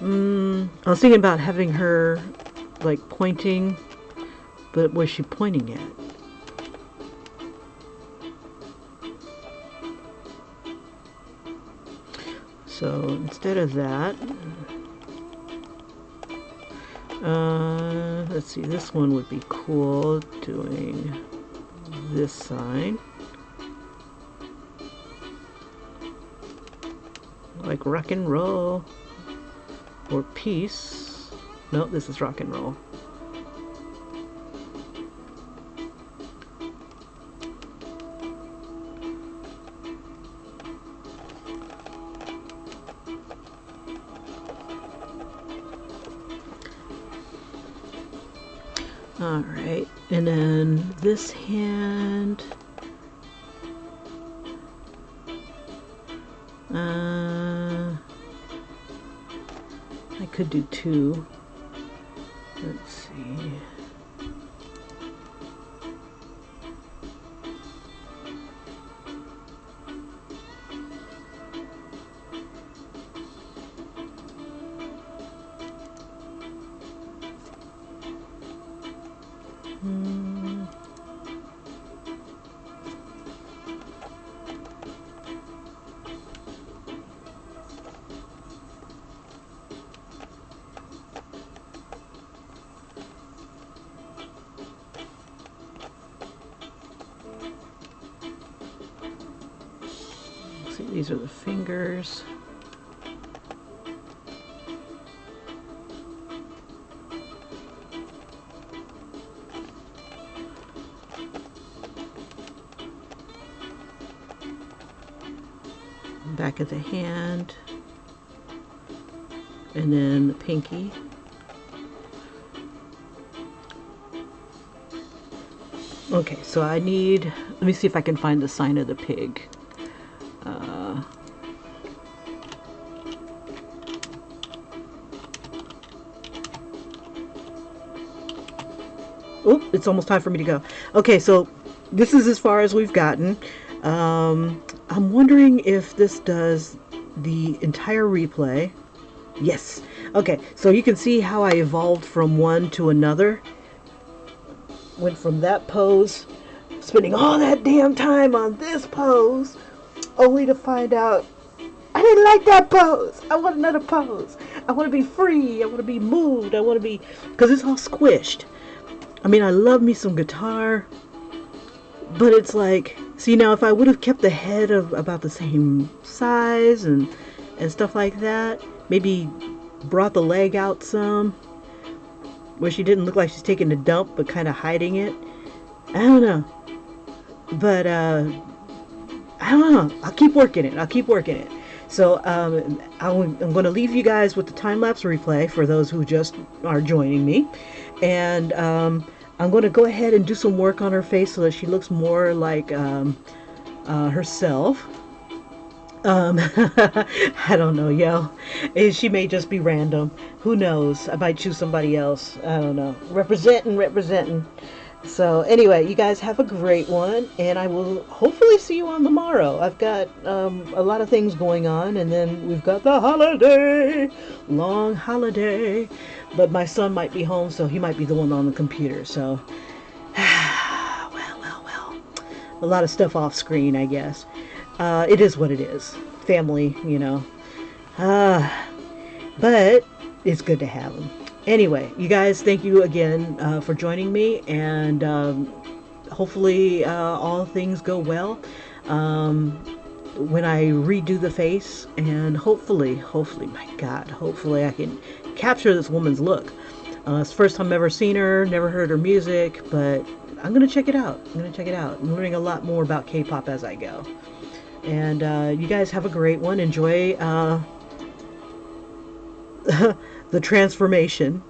A: I was thinking about having her like pointing, but where's she pointing at? So instead of that, let's see, this one would be cool doing this sign. Like rock and roll or peace. No, this is rock and roll. All right, and then this hand. I could do two. Let's see. See, these are the fingers. back of the hand, and then the pinky. Okay, so I need, let me see if I can find the sign of the pig. Oop, it's almost time for me to go. Okay, so this is as far as we've gotten. I'm wondering if this does the entire replay. Yes. Okay, so you can see how I evolved from one to another. Went from that pose, spending all that damn time on this pose, only to find out I didn't like that pose. I want another pose. I want to be free. I want to be moved. I want to be, because it's all squished. I mean, I love me some guitar, but it's like, see, now if I would have kept the head of about the same size and stuff like that, maybe brought the leg out some, where she didn't look like she's taking a dump but kind of hiding it. I don't know, but I don't know. I'll keep working it. I'll keep working it. So I'm going to leave you guys with the time-lapse replay for those who just are joining me. And I'm going to go ahead and do some work on her face so that she looks more like herself. I don't know, yo. She may just be random. Who knows? I might choose somebody else. I don't know. Representing. So anyway, you guys have a great one, and I will hopefully see you on tomorrow. I've got a lot of things going on, and then we've got the holiday, long holiday. But my son might be home, so he might be the one on the computer. So, well, a lot of stuff off screen, I guess. It is what it is. Family, you know. But it's good to have them. Anyway, you guys, thank you again for joining me, and hopefully all things go well when I redo the face, and hopefully, my God, hopefully I can capture this woman's look. It's the first time I've ever seen her, never heard her music, but I'm going to check it out. I'm learning a lot more about K-pop as I go. And you guys have a great one. Enjoy the transformation.